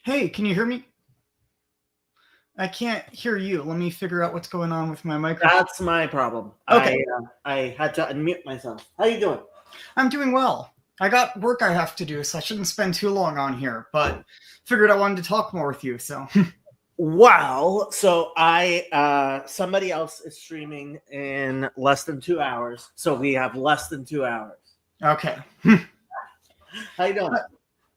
Hey, can you hear me? I can't hear you. Let me figure out what's going on with my microphone. That's my problem. Okay. I had to unmute myself. How you doing? I'm doing well. I got work I have to do, so I shouldn't spend too long on here, but figured I wanted to talk more with you, so. Wow. So somebody else is streaming in less than 2 hours. So we have less than 2 hours. Okay. How you doing?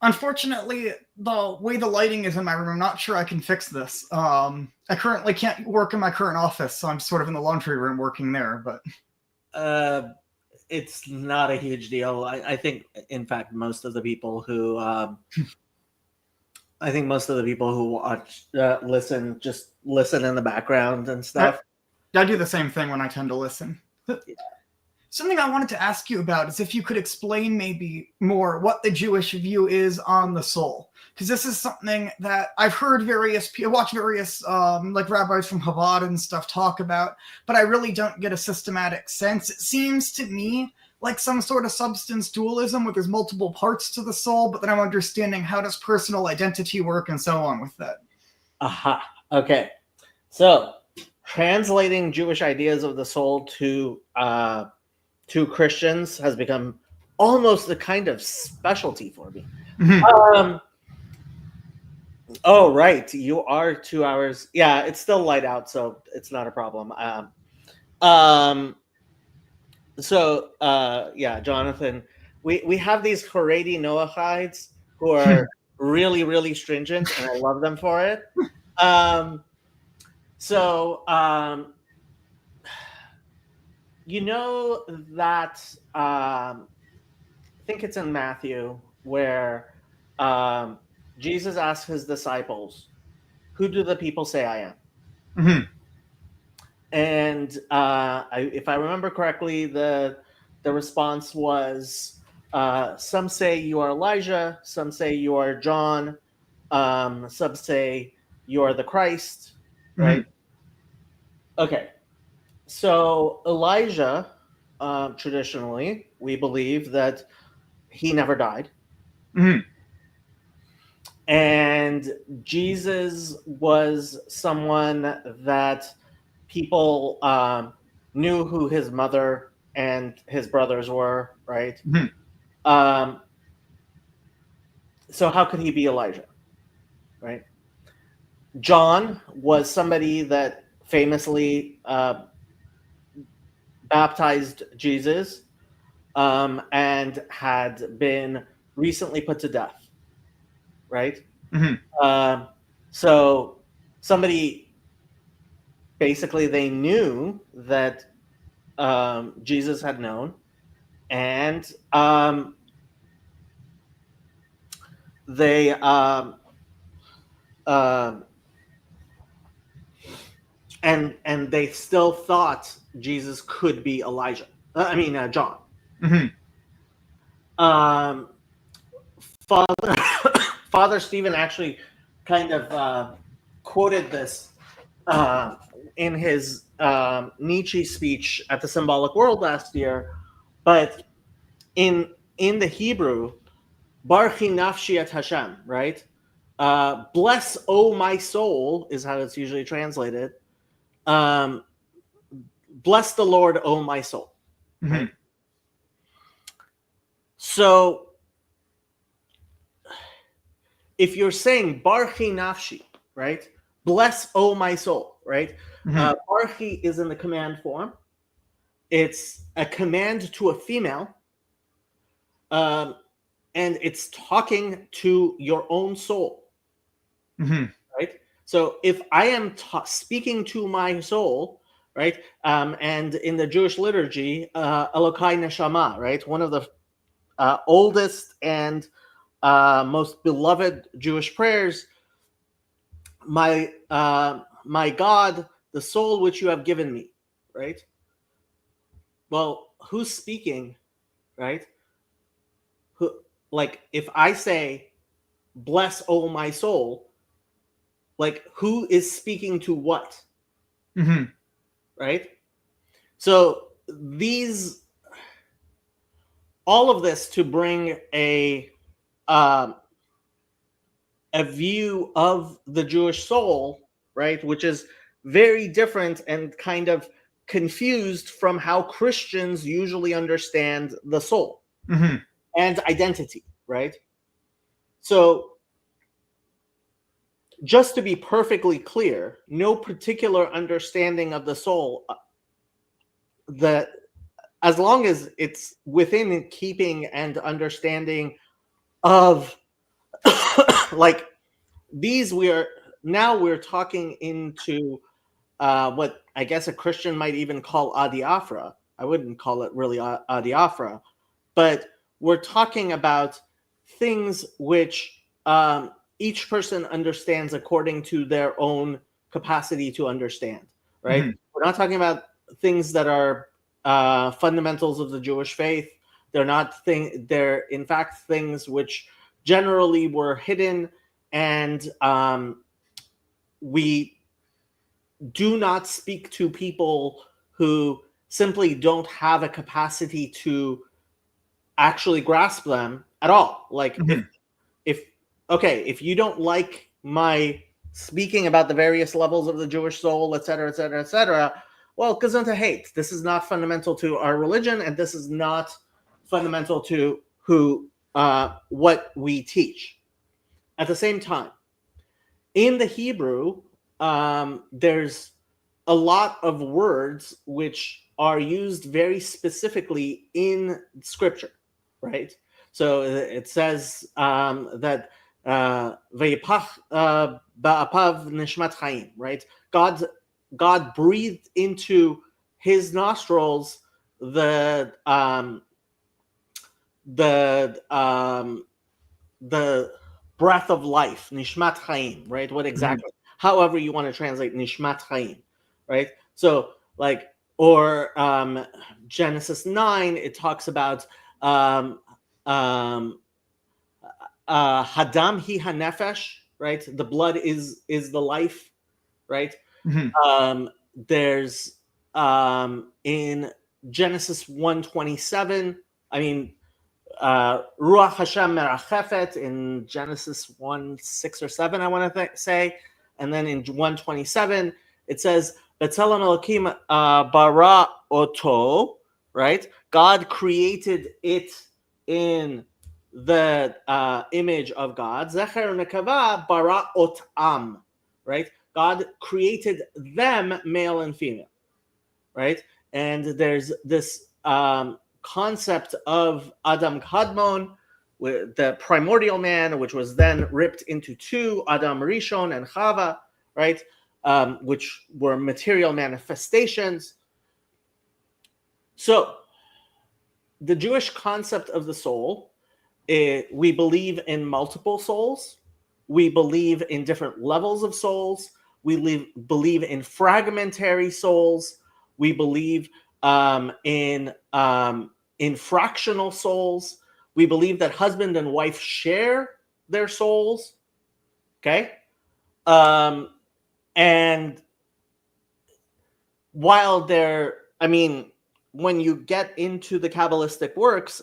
Unfortunately, the way the lighting is in my room, I'm not sure I can fix this. I currently can't work in my current office, so I'm sort of in the laundry room working there, but. It's not a huge deal. I think, in fact, most of the people who watch, just listen in the background and stuff. I do the same thing when I tend to listen. Yeah. Something I wanted to ask you about is if you could explain maybe more what the Jewish view is on the soul. Because this is something that I've heard watch various like rabbis from Chabad and stuff talk about, but I really don't get a systematic sense. It seems to me like some sort of substance dualism where there's multiple parts to the soul, but then I'm understanding how does personal identity work and so on with that. Aha. Okay. So translating Jewish ideas of the soul to Christians has become almost a kind of specialty for me. Mm-hmm. Oh, right. You are 2 hours. Yeah, it's still light out, so it's not a problem. Yeah, Jonathan, we have these Haredi Noachides who are really, really stringent, and I love them for it. You know that I think it's in Matthew where Jesus asked his disciples, "Who do the people say I am?" Mm-hmm. And if I remember correctly, the response was, some say you are Elijah, some say you are John, some say you are the Christ, right? Mm-hmm. Okay. So Elijah, traditionally, we believe that he never died. Mm-hmm. And Jesus was someone that people knew who his mother and his brothers were, right? Mm-hmm. So how could he be Elijah, right? John was somebody that famously baptized Jesus and had been recently put to death, right? Mm-hmm. So somebody, basically, they knew that Jesus had known, and they and they still thought Jesus could be Elijah. John. Mm-hmm. Father Stephen actually kind of quoted this in his Nietzsche speech at the Symbolic World last year, but in the Hebrew, Barchi nafshi et Hashem, right? Bless, O my soul, is how it's usually translated. Bless the Lord, O my soul. Mm-hmm. Right? So if you're saying Barchi nafshi, right? Bless, O my soul, right? Mm-hmm. Barchi is in the command form. It's a command to a female. And it's talking to your own soul. Mm-hmm. Right? So if I am speaking to my soul, right? And in the Jewish liturgy, Elokai Neshama, right? One of the oldest and most beloved Jewish prayers, my God, the soul which you have given me, right? Well, who's speaking, right? Like, if I say, bless, O my soul, like, who is speaking to what? Mm-hmm. Right? So all of this to bring a a view of the Jewish soul, right, which is very different and kind of confused from how Christians usually understand the soul and identity, right? So, just to be perfectly clear, no particular understanding of the soul, that as long as it's within keeping and understanding of like these, we're talking into what I guess a Christian might even call adiaphora. I wouldn't call it really adiaphora, but we're talking about things which each person understands according to their own capacity to understand, right? We're not talking about things that are fundamentals of the Jewish faith. They're in fact things which generally were hidden, and we do not speak to people who simply don't have a capacity to actually grasp them at all. Like if you don't like my speaking about the various levels of the Jewish soul, etc., etc., etc., well, gesundheit hate. This is not fundamental to our religion, and this is not fundamental to what we teach. At the same time, in the Hebrew, there's a lot of words which are used very specifically in Scripture, right? So it says that Vayipach ba'apav nishmat chaim, right? God breathed into his nostrils the breath of life, nishmat chaim, right? What exactly? However you want to translate nishmat chaim, right? So like, or Genesis 9, it talks about hadam hi hanefesh, right? The blood is the life, right? There's in Genesis 1:27, I mean, Ruach Hashem merachefet in Genesis 1:6 or 7, I want to say, and then in 1:27 it says B'Tselem Elokim bara oto, right? God created it in the image of God. Zecher nekava bara otam, right? God created them, male and female, right? And there's this concept of Adam Kadmon, the primordial man, which was then ripped into two, Adam Rishon and Chava, right? Which were material manifestations. So the Jewish concept of the soul, we believe in multiple souls. We believe in different levels of souls. We believe in fragmentary souls. We believe in fractional souls. We believe that husband and wife share their souls. Okay? And while when you get into the Kabbalistic works,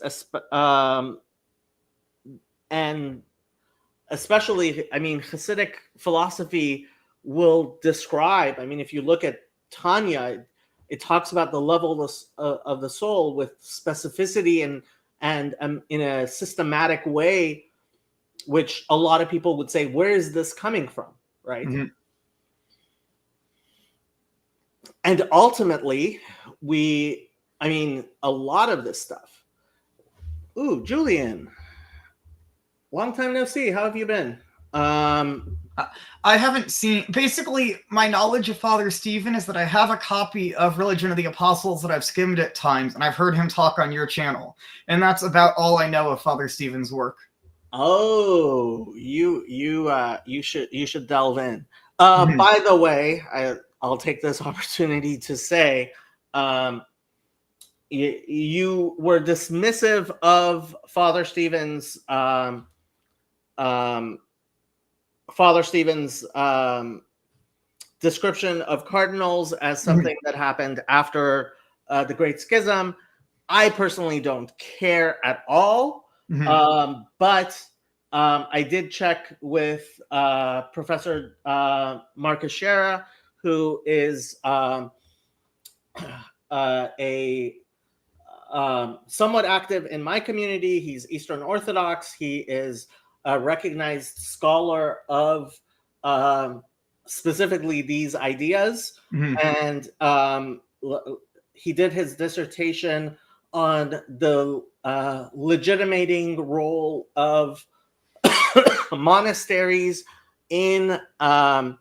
and especially, Hasidic philosophy will describe, if you look at Tanya, it talks about the level of the soul with specificity and in a systematic way, which a lot of people would say, where is this coming from, right? And ultimately, a lot of this stuff. Ooh, Julian, long time no see. How have you been? I haven't seen. Basically, my knowledge of Father Stephen is that I have a copy of Religion of the Apostles that I've skimmed at times, and I've heard him talk on your channel, and that's about all I know of Father Stephen's work. Oh, you should delve in. By the way, I'll take this opportunity to say, you were dismissive of Father Stephen's description of cardinals as something that happened after the Great Schism. I personally don't care at all, but I did check with Professor Marcus Shera, who is a somewhat active in my community. He's Eastern Orthodox. He is a recognized scholar of specifically these ideas. And he did his dissertation on the legitimating role of monasteries in Roman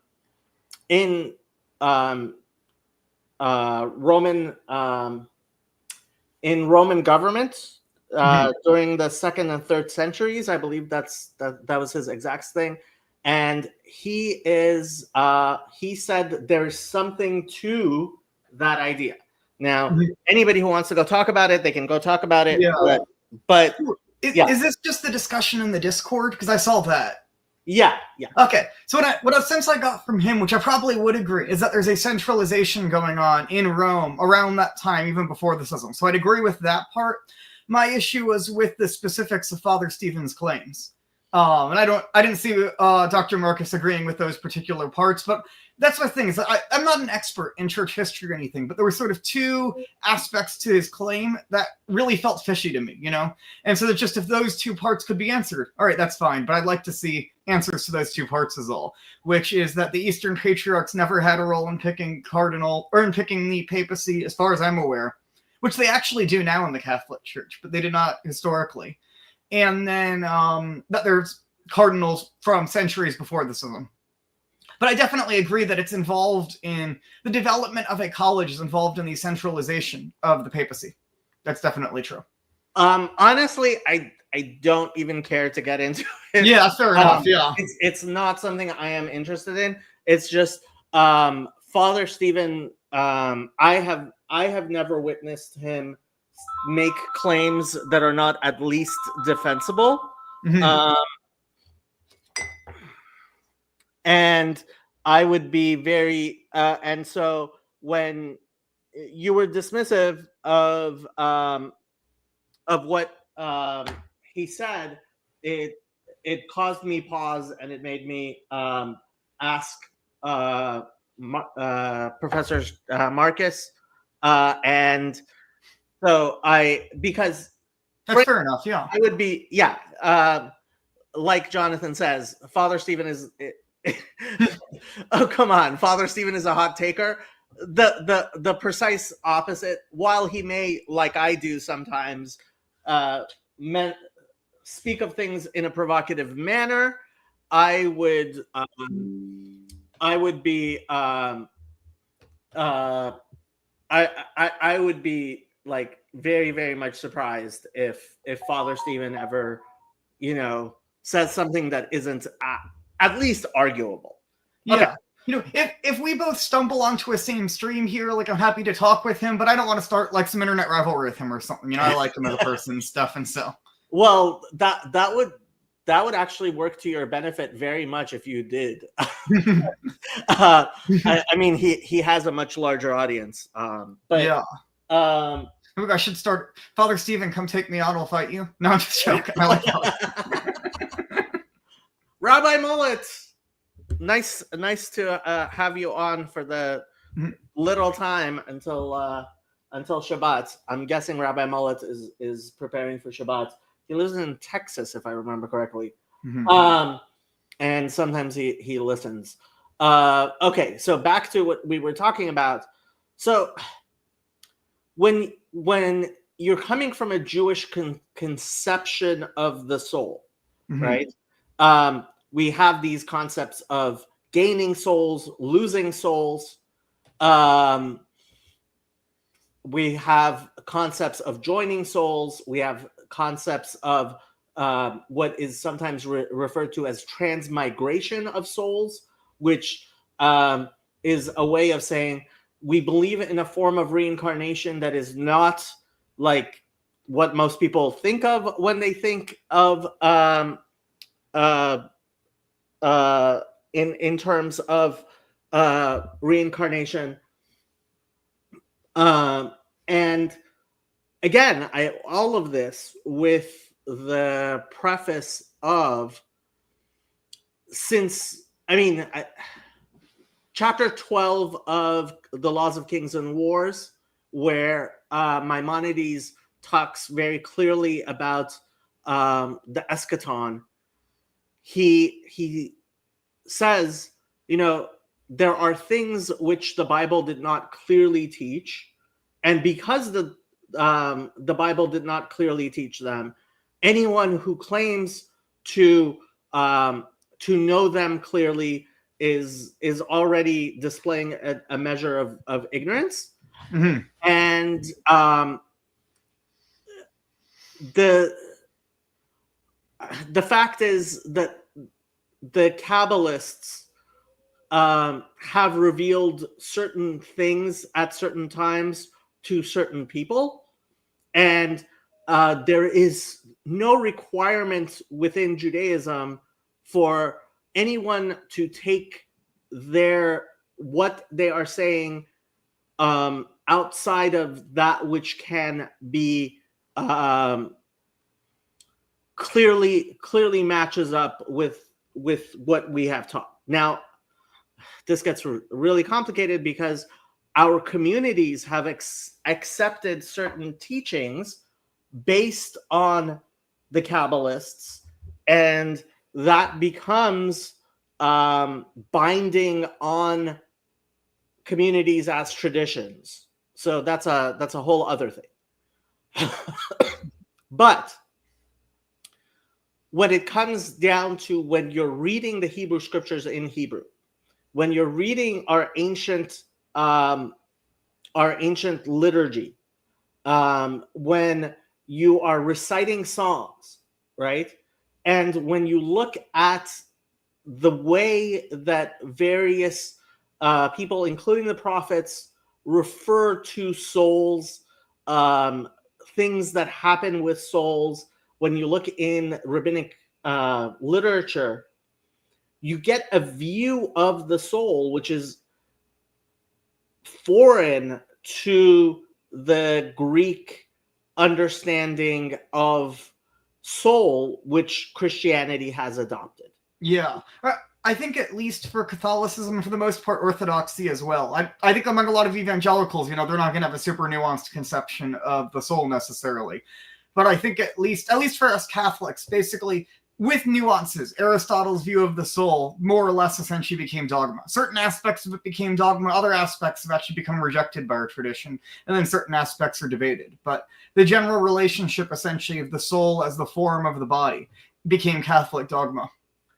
in Roman government during the 2nd and 3rd centuries. I believe that was his exact thing. And he said there's something to that idea. Now, anybody who wants to go talk about it, they can go talk about it. Yeah. But is this just the discussion in the Discord? Because I saw that. Yeah. Okay, so what a sense I got from him, which I probably would agree, is that there's a centralization going on in Rome around that time, even before the schism. So I'd agree with that part. My issue was with the specifics of Father Stephen's claims. And I didn't see Dr. Marcus agreeing with those particular parts, but that's my thing. Is that I'm not an expert in church history or anything, but there were sort of two aspects to his claim that really felt fishy to me, And so that just if those two parts could be answered, all right, that's fine. But I'd like to see answers to those two parts is all, which is that the Eastern Patriarchs never had a role in picking cardinal or in picking the papacy, as far as I'm aware, which they actually do now in the Catholic Church, but they did not historically. And then that there's cardinals from centuries before the schism. But I definitely agree that it's involved in the development of a college is involved in the centralization of the papacy. That's definitely true. Honestly, I don't even care to get into it. Yeah, fair enough. Yeah, it's not something I am interested in. It's just Father Stephen. I have never witnessed him make claims that are not at least defensible. And I would be very and so when you were dismissive of what he said, it caused me pause, and it made me ask Professor Marcus, and so because that's fair enough. Yeah, I would be like Jonathan says, Father Stephen is. Oh, come on. Father Stephen is a hot taker. The precise opposite. While he may, like I do sometimes, speak of things in a provocative manner, I would be I would be like very, very much surprised if Father Stephen ever, says something that isn't at least arguable. Yeah. Okay. If we both stumble onto a same stream here, like I'm happy to talk with him, but I don't want to start like some internet rivalry with him or something. I like him as a person and stuff, and so. Well, that would actually work to your benefit very much if you did. I mean, he has a much larger audience. But yeah. I should start. Father Stephen, come take me on. I'll fight you. No, I'm just joking. I like that. Rabbi Mullet, nice to have you on for the little time until Shabbat. I'm guessing Rabbi Mullet is preparing for Shabbat. He lives in Texas, if I remember correctly. And sometimes he listens. Okay, so back to what we were talking about. So when you're coming from a Jewish conception of the soul, right? We have these concepts of gaining souls, losing souls. We have concepts of joining souls. We have concepts of what is sometimes referred to as transmigration of souls, which is a way of saying we believe in a form of reincarnation that is not like what most people think of when they think of in terms of reincarnation. And again, all of this with the preface of since I mean, chapter 12 of the Laws of Kings and Wars, where Maimonides talks very clearly about the eschaton. He says, there are things which the Bible did not clearly teach, and because the Bible did not clearly teach them, anyone who claims to know them clearly is already displaying a measure of ignorance. Mm-hmm. And the fact is that the Kabbalists have revealed certain things at certain times to certain people, and there is no requirement within Judaism for anyone to take what they are saying outside of that which can be clearly matches up with what we have taught. Now, this gets really complicated because our communities have accepted certain teachings based on the Kabbalists, and that becomes binding on communities as traditions. So that's a whole other thing. But when it comes down to when you're reading the Hebrew scriptures in Hebrew, when you're reading our ancient liturgy, when you are reciting songs, right? And when you look at the way that various people, including the prophets, refer to souls, things that happen with souls, when you look in rabbinic literature, you get a view of the soul which is foreign to the Greek understanding of soul, which Christianity has adopted. Yeah. I think at least for Catholicism, for the most part, Orthodoxy as well. I think among a lot of evangelicals, they're not going to have a super nuanced conception of the soul necessarily. But I think at least for us Catholics, basically, with nuances, Aristotle's view of the soul more or less essentially became dogma. Certain aspects of it became dogma, other aspects have actually become rejected by our tradition, and then certain aspects are debated. But the general relationship, essentially, of the soul as the form of the body became Catholic dogma.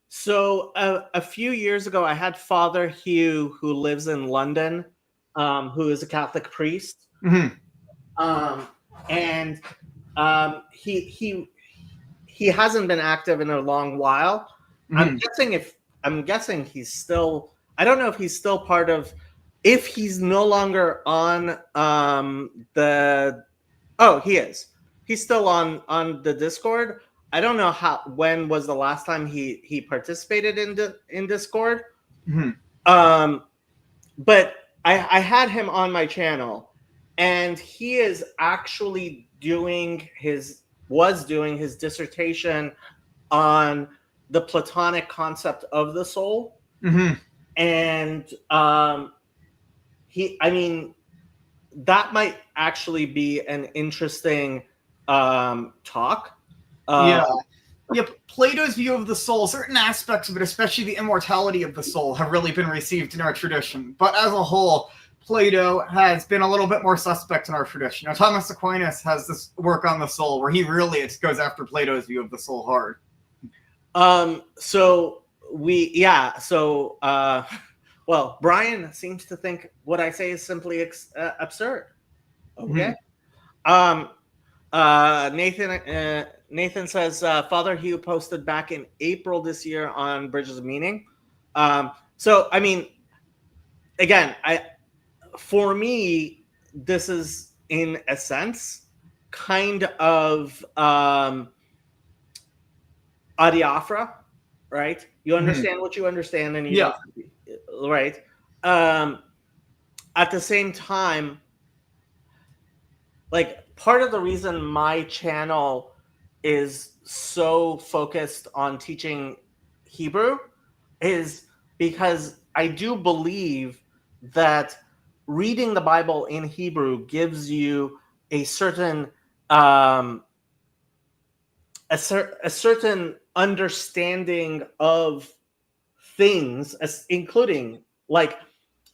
So a few years ago, I had Father Hugh, who lives in London, who is a Catholic priest. Mm-hmm. And he hasn't been active in a long while. Mm-hmm. I'm guessing he's still. I don't know if he's still part of. If he's no longer on the. Oh, he is. He's still on the Discord. I don't know when was the last time he participated in Discord. Mm-hmm. But I had him on my channel, and he is actually was doing his dissertation on the Platonic concept of the soul. Mm-hmm. And that might actually be an interesting talk. Yeah. Plato's view of the soul, certain aspects of it, especially the immortality of the soul, have really been received in our tradition. But as a whole, Plato has been a little bit more suspect in our tradition. Thomas Aquinas has this work on the soul where he really goes after Plato's view of the soul hard. Well, Brian seems to think what I say is simply absurd. Okay. Mm-hmm. Nathan says Father Hugh posted back in April this year on Bridges of Meaning. So I mean, again, for me, this is in a sense kind of adiaphora, right? You understand what you understand, and you don't, right? At the same time, like, part of the reason my channel is so focused on teaching Hebrew is because I do believe that reading the Bible in Hebrew gives you a certain a certain understanding of things, including like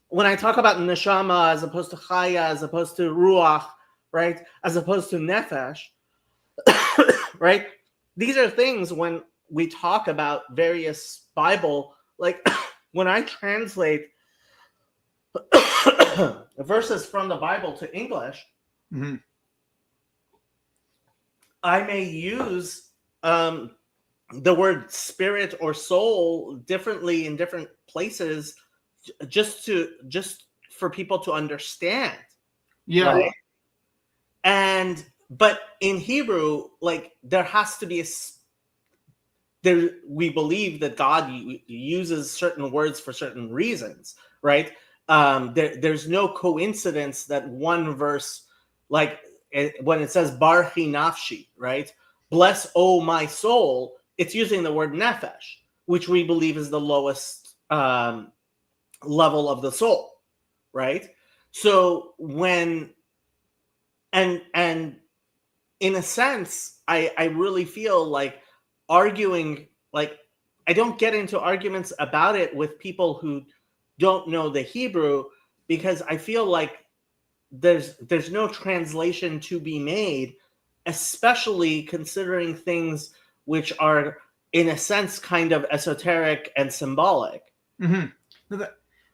when I talk about neshama as opposed to chaya, as opposed to ruach, right, as opposed to nefesh, right? These are things when we talk about various Bible, like when I translate verses from the Bible to English, Mm-hmm. I may use the word spirit or soul differently in different places, just for people to understand. Yeah. Right? And but in Hebrew, like there has to be there. We believe that God uses certain words for certain reasons, right? There's no coincidence that one verse, like when it says "Barchi nafshi," right? Bless, oh my soul. It's using the word nefesh, which we believe is the lowest level of the soul, right? So when and in a sense, I really feel like arguing, like I don't get into arguments about it with people who don't know the Hebrew, because I feel like there's no translation to be made, especially considering things which are in a sense kind of esoteric and symbolic. Mm-hmm.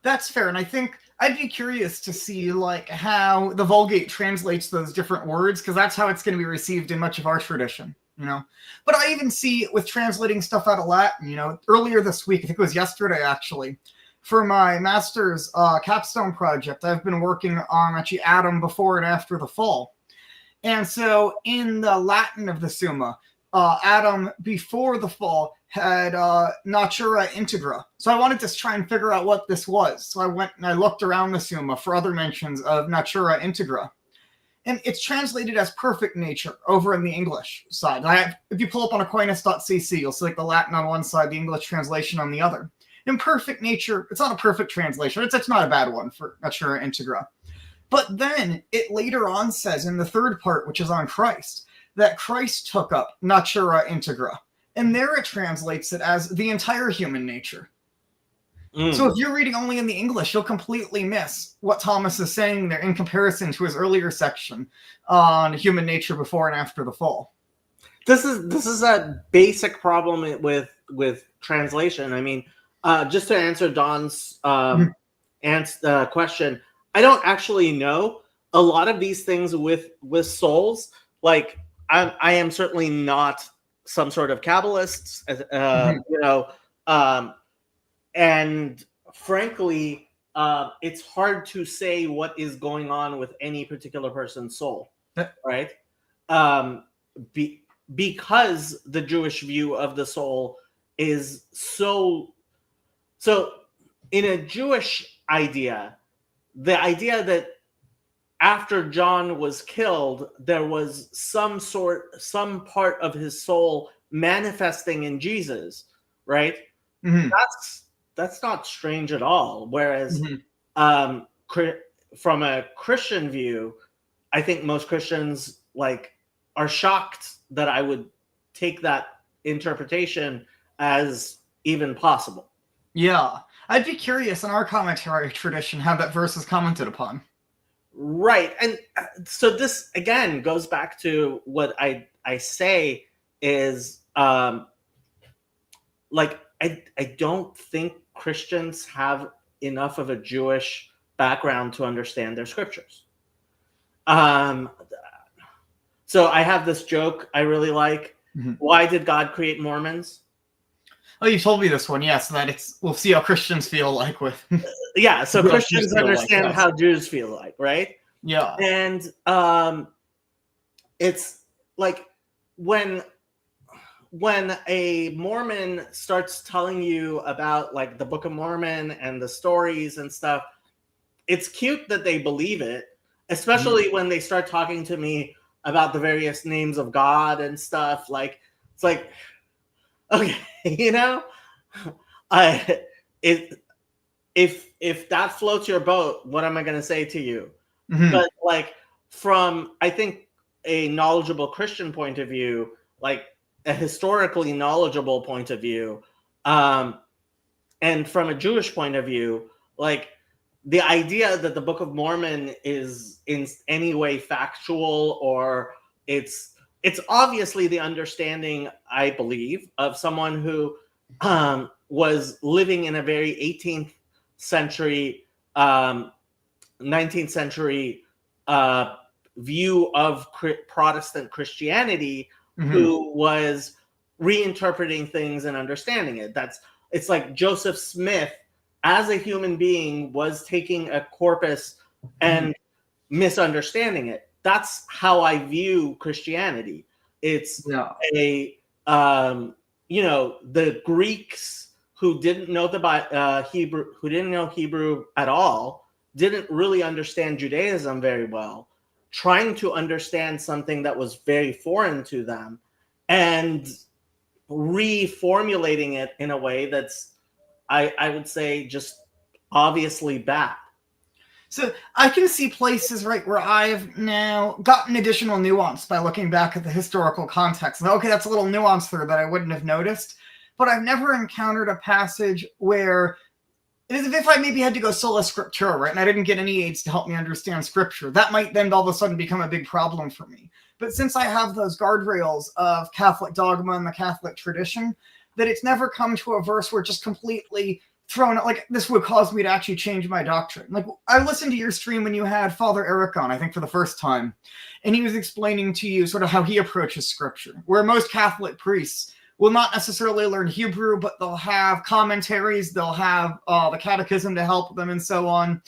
That's fair, and I think I'd be curious to see like how the Vulgate translates those different words, because that's how it's going to be received in much of our tradition, you know. But I even see with translating stuff out of Latin, you know, earlier this week, I think it was yesterday actually, for my master's capstone project, I've been working on actually Adam before and after the fall. And so in the Latin of the Summa, Adam before the fall had Natura Integra. So I wanted to try and figure out what this was. So I went and I looked around the Summa for other mentions of Natura Integra. And it's translated as perfect nature over in the English side. If you pull up on Aquinas.cc, you'll see like the Latin on one side, the English translation on the other. In perfect nature, it's not a perfect translation. It's not a bad one for Natura Integra. But then it later on says in the third part, which is on Christ, that Christ took up Natura Integra. And there it translates it as the entire human nature. So if you're reading only in the English, you'll completely miss what Thomas is saying there in comparison to his earlier section on human nature before and after the fall. This is a basic problem with translation. I mean, just to answer Don's question, I don't actually know a lot of these things with souls. Like I am certainly not some sort of Kabbalist, you know, and frankly, it's hard to say what is going on with any particular person's soul, right? Because the Jewish view of the soul is so in a Jewish idea, the idea that after John was killed, there was some part of his soul manifesting in Jesus, right? Mm-hmm. That's not strange at all. Whereas from a Christian view, I think most Christians like are shocked that I would take that interpretation as even possible. Yeah. I'd be curious in our commentary tradition how that verse is commented upon. Right. And so this again goes back to what I say is like I don't think Christians have enough of a Jewish background to understand their scriptures. So I have this joke I really like. Mm-hmm. Why did God create Mormons? Oh, you told me this one, yeah, so that we'll see how Christians feel like with yeah, so Christians understand like, how Jews feel like, right? Yeah. And it's like when a Mormon starts telling you about like the Book of Mormon and the stories and stuff, it's cute that they believe it, especially when they start talking to me about the various names of God and stuff. Like, it's like, okay, you know, I it if that floats your boat, what am I going to say to you? Mhm. But like from I think a knowledgeable Christian point of view, like a historically knowledgeable point of view, and from a Jewish point of view, like the idea that the Book of Mormon is in any way factual, or it's obviously the understanding, I believe, of someone who was living in a very 18th century, 19th century uh, view of Protestant Christianity, Mhm. who was reinterpreting things and understanding it. It's like Joseph Smith, as a human being, was taking a corpus and misunderstanding it. That's how I view Christianity. It's Yeah. a the Greeks who didn't know the Hebrew, who didn't know Hebrew at all, didn't really understand Judaism very well, trying to understand something that was very foreign to them, and reformulating it in a way that's, I would say, just obviously bad. So I can see places, right, where I've now gotten additional nuance by looking back at the historical context. Okay, that's a little nuance there that I wouldn't have noticed, but I've never encountered a passage where it is as if I maybe had to go sola scriptura, right, and I didn't get any aids to help me understand scripture. That might then all of a sudden become a big problem for me. But since I have those guardrails of Catholic dogma and the Catholic tradition, that it's never come to a verse where just completely thrown out, like this would cause me to actually change my doctrine. Like I listened to your stream when you had Father Eric on, I think for the first time, and he was explaining to you sort of how he approaches scripture, where most Catholic priests will not necessarily learn Hebrew, but they'll have commentaries, they'll have the catechism to help them and so on.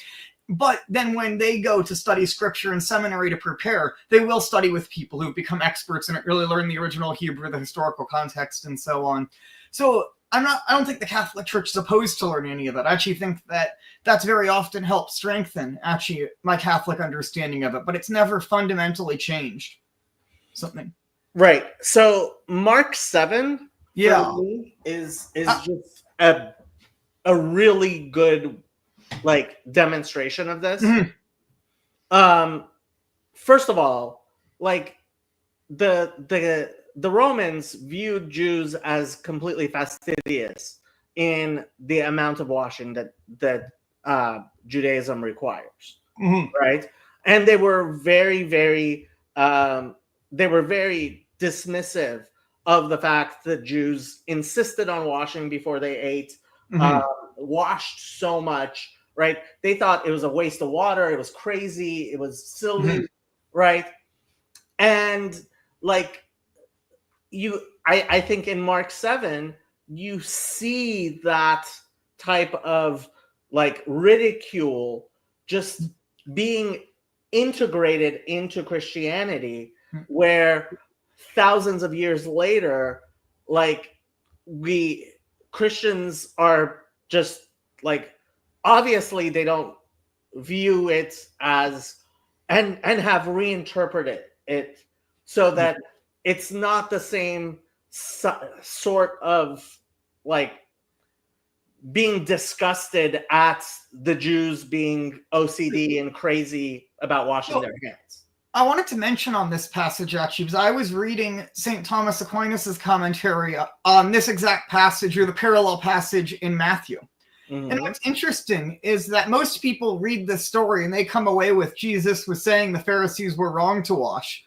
But then when they go to study scripture in seminary to prepare, they will study with people who've become experts in it, really learn the original Hebrew, the historical context, and so on. So I don't think the Catholic Church is opposed to learning any of that. I actually think that that's very often helped strengthen actually my Catholic understanding of it, but it's never fundamentally changed something. Right. So Mark 7 Yeah. for me is just a really good like demonstration of this. First of all, like the Romans viewed Jews as completely fastidious in the amount of washing that Judaism requires, right? And they were very, very dismissive of the fact that Jews insisted on washing before they ate, washed so much, right? They thought it was a waste of water. It was crazy. It was silly, right? And like I think in Mark 7, you see that type of like ridicule just being integrated into Christianity, where thousands of years later, like we Christians are just like, obviously they don't view it as, and have reinterpreted it so that it's not the same sort of like being disgusted at the Jews being OCD and crazy about washing their hands. I wanted to mention on this passage actually, because I was reading St. Thomas Aquinas' commentary on this exact passage, or the parallel passage in Matthew. And what's interesting is that most people read this story and they come away with Jesus was saying the Pharisees were wrong to wash.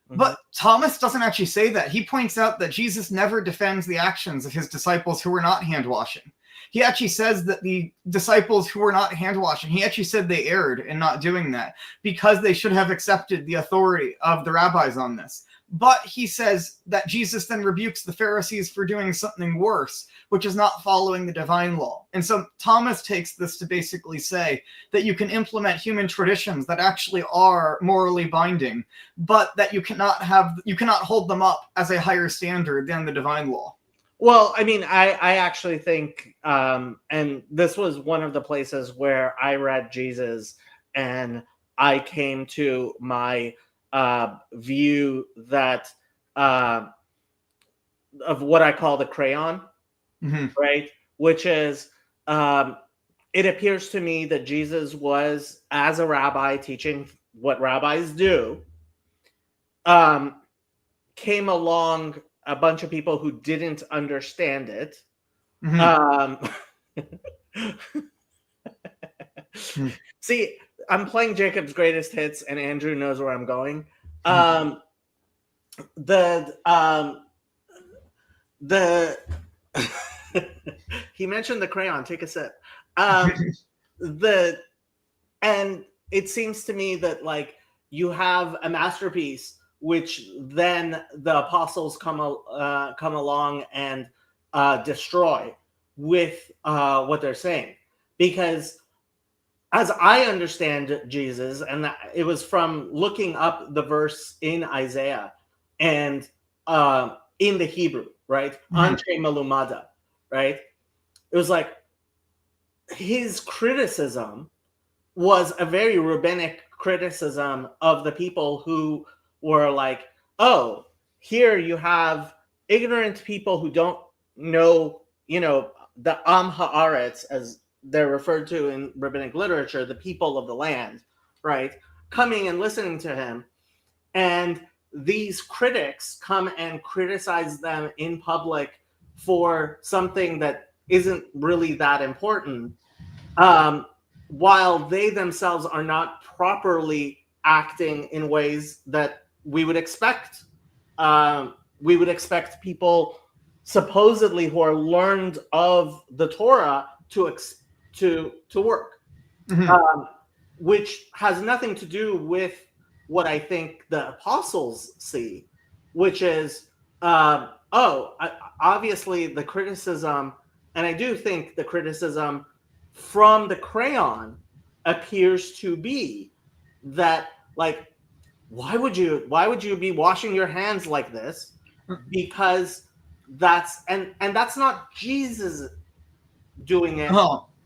But Thomas doesn't actually say that. He points out that Jesus never defends the actions of his disciples who were not hand washing. He actually says that the disciples who were not hand washing, he actually said they erred in not doing that because they should have accepted the authority of the rabbis on this. But he says that Jesus then rebukes the Pharisees for doing something worse, which is not following the divine law. And so Thomas takes this to basically say that you can implement human traditions that actually are morally binding, but that you cannot hold them up as a higher standard than the divine law. Well, I mean, I actually think, and this was one of the places where I read Jesus and I came to my view that of what I call the crayon, right? which is it appears to me that Jesus was, as a rabbi, teaching what rabbis do. Came along a bunch of people who didn't understand it. See, I'm playing Jacob's Greatest Hits, and Andrew knows where I'm going. He mentioned the crayon. Take a sip. And it seems to me that like you have a masterpiece, which then the apostles come along and destroy with what they're saying, because as I understand Jesus, and it was from looking up the verse in Isaiah and in the Hebrew, right? Anche malumada, right? It was like his criticism was a very rabbinic criticism of the people who were like, oh, here you have ignorant people who don't know, the Am Haaretz, as they're referred to in rabbinic literature, the people of the land, right? Coming and listening to him. And these critics come and criticize them in public for something that isn't really that important, while they themselves are not properly acting in ways that we would expect. We would expect people supposedly who are learned of the Torah to work, which has nothing to do with what I think the apostles see, which is, obviously the criticism, and I do think the criticism from the crayon appears to be that, like, why would you be washing your hands like this? Because that's not Jesus doing it.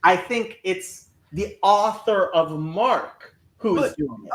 I think it's the author of Mark who is doing it.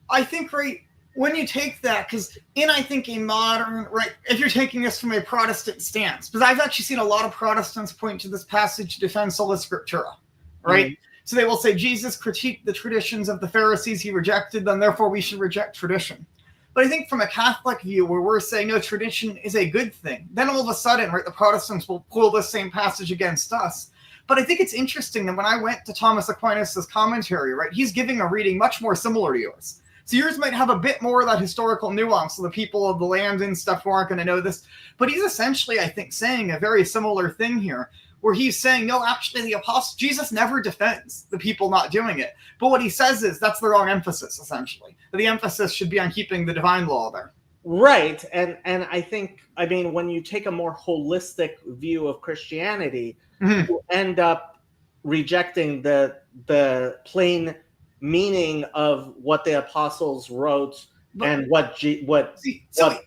I think, right, when you take that, because I think a modern, right, if you're taking this from a Protestant stance, because I've actually seen a lot of Protestants point to this passage to defend sola scriptura, right? Mm-hmm. So they will say Jesus critiqued the traditions of the Pharisees, he rejected them, therefore we should reject tradition. But I think from a Catholic view, where we're saying, no, tradition is a good thing, then all of a sudden, right, the Protestants will pull this same passage against us. But I think it's interesting that when I went to Thomas Aquinas' commentary, right, he's giving a reading much more similar to yours. So yours might have a bit more of that historical nuance, so the people of the land and stuff who aren't going to know this. But he's essentially, I think, saying a very similar thing here, where he's saying, no, actually, the apostle Jesus never defends the people not doing it. But what he says is that's the wrong emphasis, essentially. The emphasis should be on keeping the divine law there. Right. And I think, I mean, when you take a more holistic view of Christianity, you end up rejecting the plain meaning of what the apostles wrote and what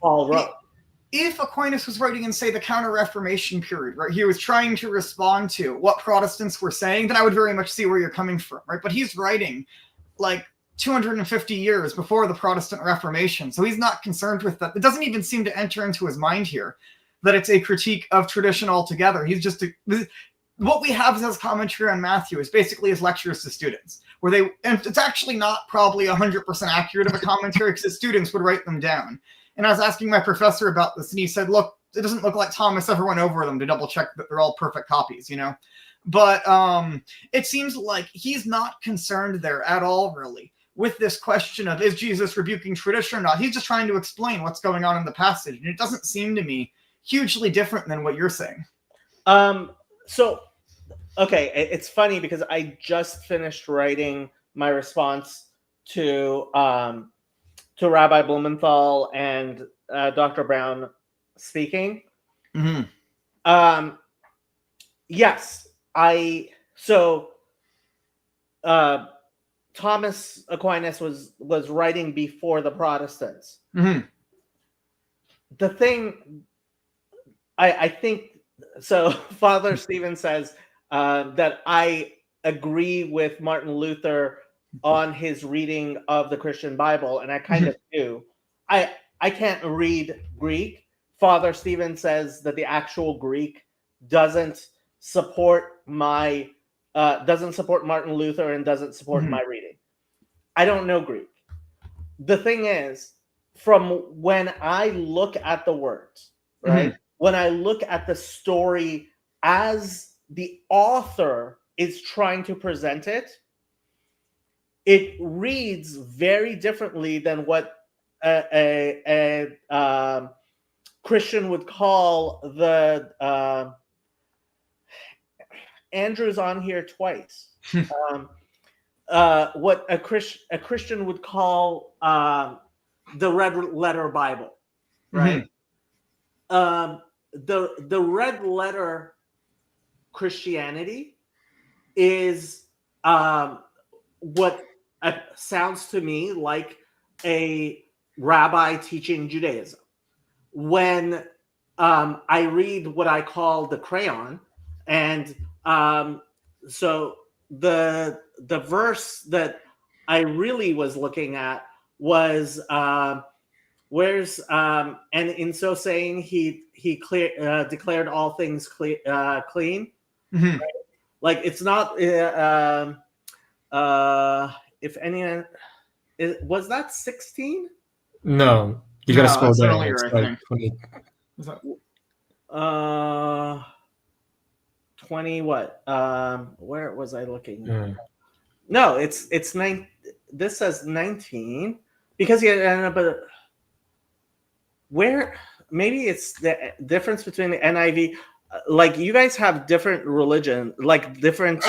Paul wrote. If Aquinas was writing in, say, the Counter-Reformation period, right, he was trying to respond to what Protestants were saying, then I would very much see where you're coming from, right? But he's writing like 250 years before the Protestant Reformation, so he's not concerned with that. It doesn't even seem to enter into his mind here that it's a critique of tradition altogether. He's just what we have as commentary on Matthew is basically his lectures to students, where and it's actually not probably 100% accurate of a commentary because the students would write them down. And I was asking my professor about this, and he said, look, it doesn't look like Thomas ever went over them to double check that they're all perfect copies, But it seems like he's not concerned there at all, really, with this question of, is Jesus rebuking tradition or not? He's just trying to explain what's going on in the passage. And it doesn't seem to me hugely different than what you're saying. So, okay, it's funny because I just finished writing my response to Rabbi Blumenthal and Dr. Brown speaking. Mm-hmm. Yes, Thomas Aquinas was writing before the Protestants. Mm-hmm. The thing, I think, so Father Stephen says that I agree with Martin Luther on his reading of the Christian Bible, and I kind of do. I can't read Greek. Father Stephen says that the actual Greek doesn't support my doesn't support Martin Luther and doesn't support my reading. I don't know Greek. The thing is, from when I look at the words, right? When I look at the story as the author is trying to present it, it reads very differently than what a Christian would call the Andrew's on here twice. What a Christian would call the Red Letter Bible, right? The Red Letter Christianity is what sounds to me like a rabbi teaching Judaism. When I read what I call the crayon, and so the verse that I really was looking at was where's and in so saying he declared all things clean. Right? Like it's not if anyone was that 16? No, you gotta scroll it's down. earlier, It's I like think. 20. Is that- 20 what? Where was I looking? Yeah. No, it's 9. This says 19 because you ended up at where maybe it's the difference between the NIV. Like you guys have different religion, like different.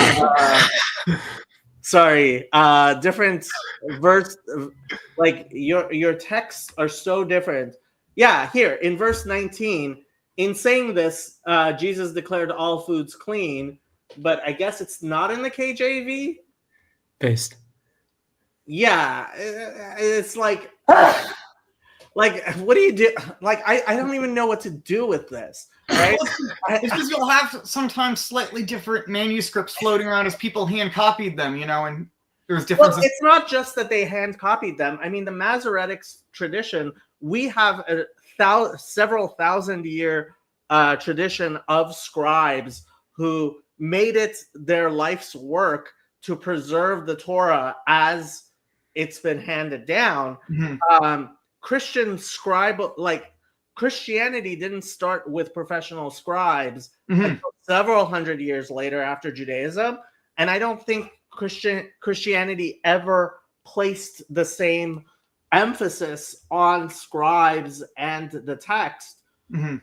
Different verse. Like your texts are so different. Yeah, here in verse 19. In saying this, Jesus declared all foods clean, but I guess it's not in the KJV. Paste. Yeah, it's like, what do you do? Like, I don't even know what to do with this, right? It's because you'll have sometimes slightly different manuscripts floating around as people hand copied them, and there's differences. Well, it's not just that they hand copied them. I mean, the Masoretic tradition, we have several thousand-year tradition of scribes who made it their life's work to preserve the Torah as it's been handed down. Christian scribe, like Christianity didn't start with professional scribes until several hundred years later after Judaism. And I don't think Christianity ever placed the same emphasis on scribes and the text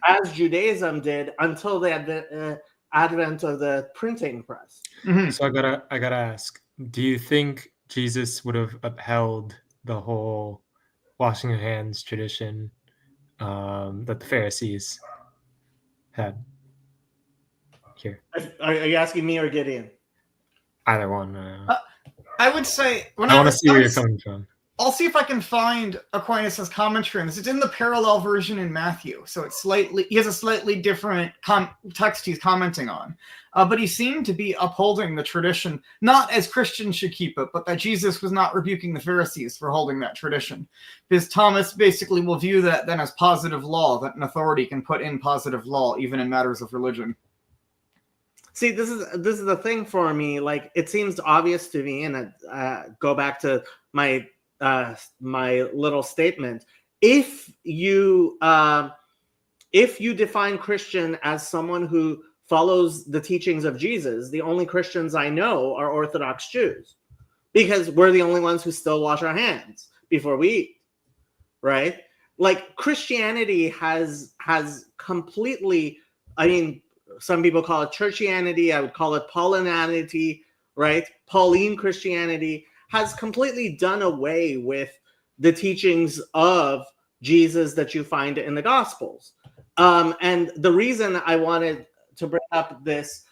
as Judaism did until the advent of the printing press. So I gotta ask, do you think Jesus would have upheld the whole washing your hands tradition that the Pharisees had? Here, Are you asking me or Gideon? either one. I would say I want to see where you're coming from. I'll see if I can find Aquinas' commentary on this. It's in the parallel version in Matthew, so he has a slightly different text he's commenting on. But he seemed to be upholding the tradition, not as Christians should keep it, but that Jesus was not rebuking the Pharisees for holding that tradition. Because Thomas basically will view that then as positive law, that an authority can put in positive law even in matters of religion. See, this is the thing for me. Like, it seems obvious to me, and go back to my little statement. If you define Christian as someone who follows the teachings of Jesus, the only Christians I know are Orthodox Jews, because we're the only ones who still wash our hands before we eat, right? Like, Christianity has completely, I mean, some people call it churchianity. I would call it Paulinanity, right? Pauline Christianity has completely done away with the teachings of Jesus that you find in the Gospels. And the reason I wanted to bring up this,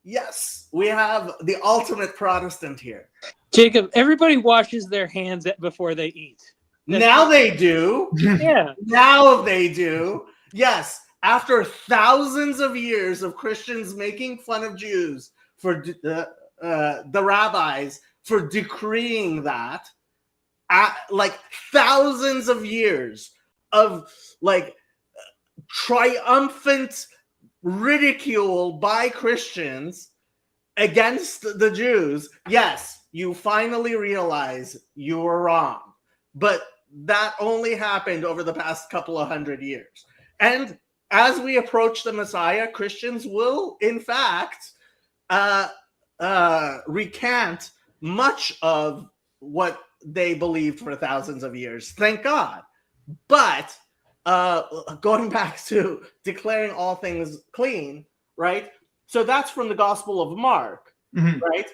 yes, we have the ultimate Protestant here. Jacob, everybody washes their hands before they eat. Now they do. Yeah. Now they do. Yes. After thousands of years of Christians making fun of Jews for the rabbis for decreeing that, like thousands of years of like triumphant ridicule by Christians against the Jews, yes, you finally realize you were wrong. But that only happened over the past couple of 100 years. And as we approach the Messiah, Christians will, in fact, recant much of what they believed for thousands of years. Thank God. But going back to declaring all things clean, right? So that's from the Gospel of Mark, right?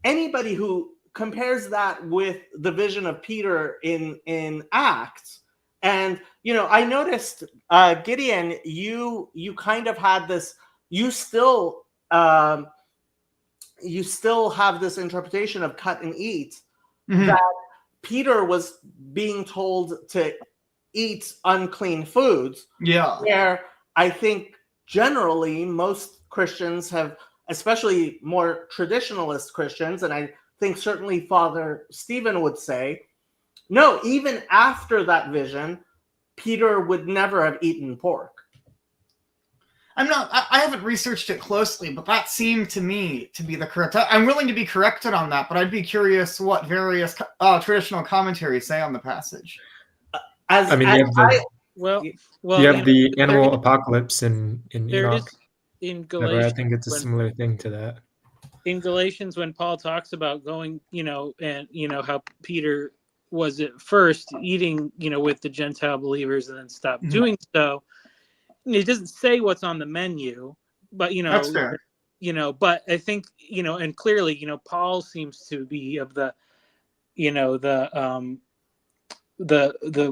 Anybody who compares that with the vision of Peter in Acts, and I noticed Gideon, you kind of had this. You still have this interpretation of cut and eat, that Peter was being told to eat unclean foods. Yeah. Where I think generally most Christians have, especially more traditionalist Christians, and I think certainly Father Stephen would say, no, even after that vision, Peter would never have eaten pork. I haven't researched it closely, but that seemed to me to be the correct. I'm willing to be corrected on that, but I'd be curious what various traditional commentaries say on the passage. You have the, Well, you have the animal apocalypse in there Enoch. is in But I Galatians. think it's a similar thing to that. In Galatians, when Paul talks about going, and how Peter was at first eating, with the Gentile believers and then stopped doing so. It doesn't say what's on the menu, but That's fair. But I think and clearly, Paul seems to be of the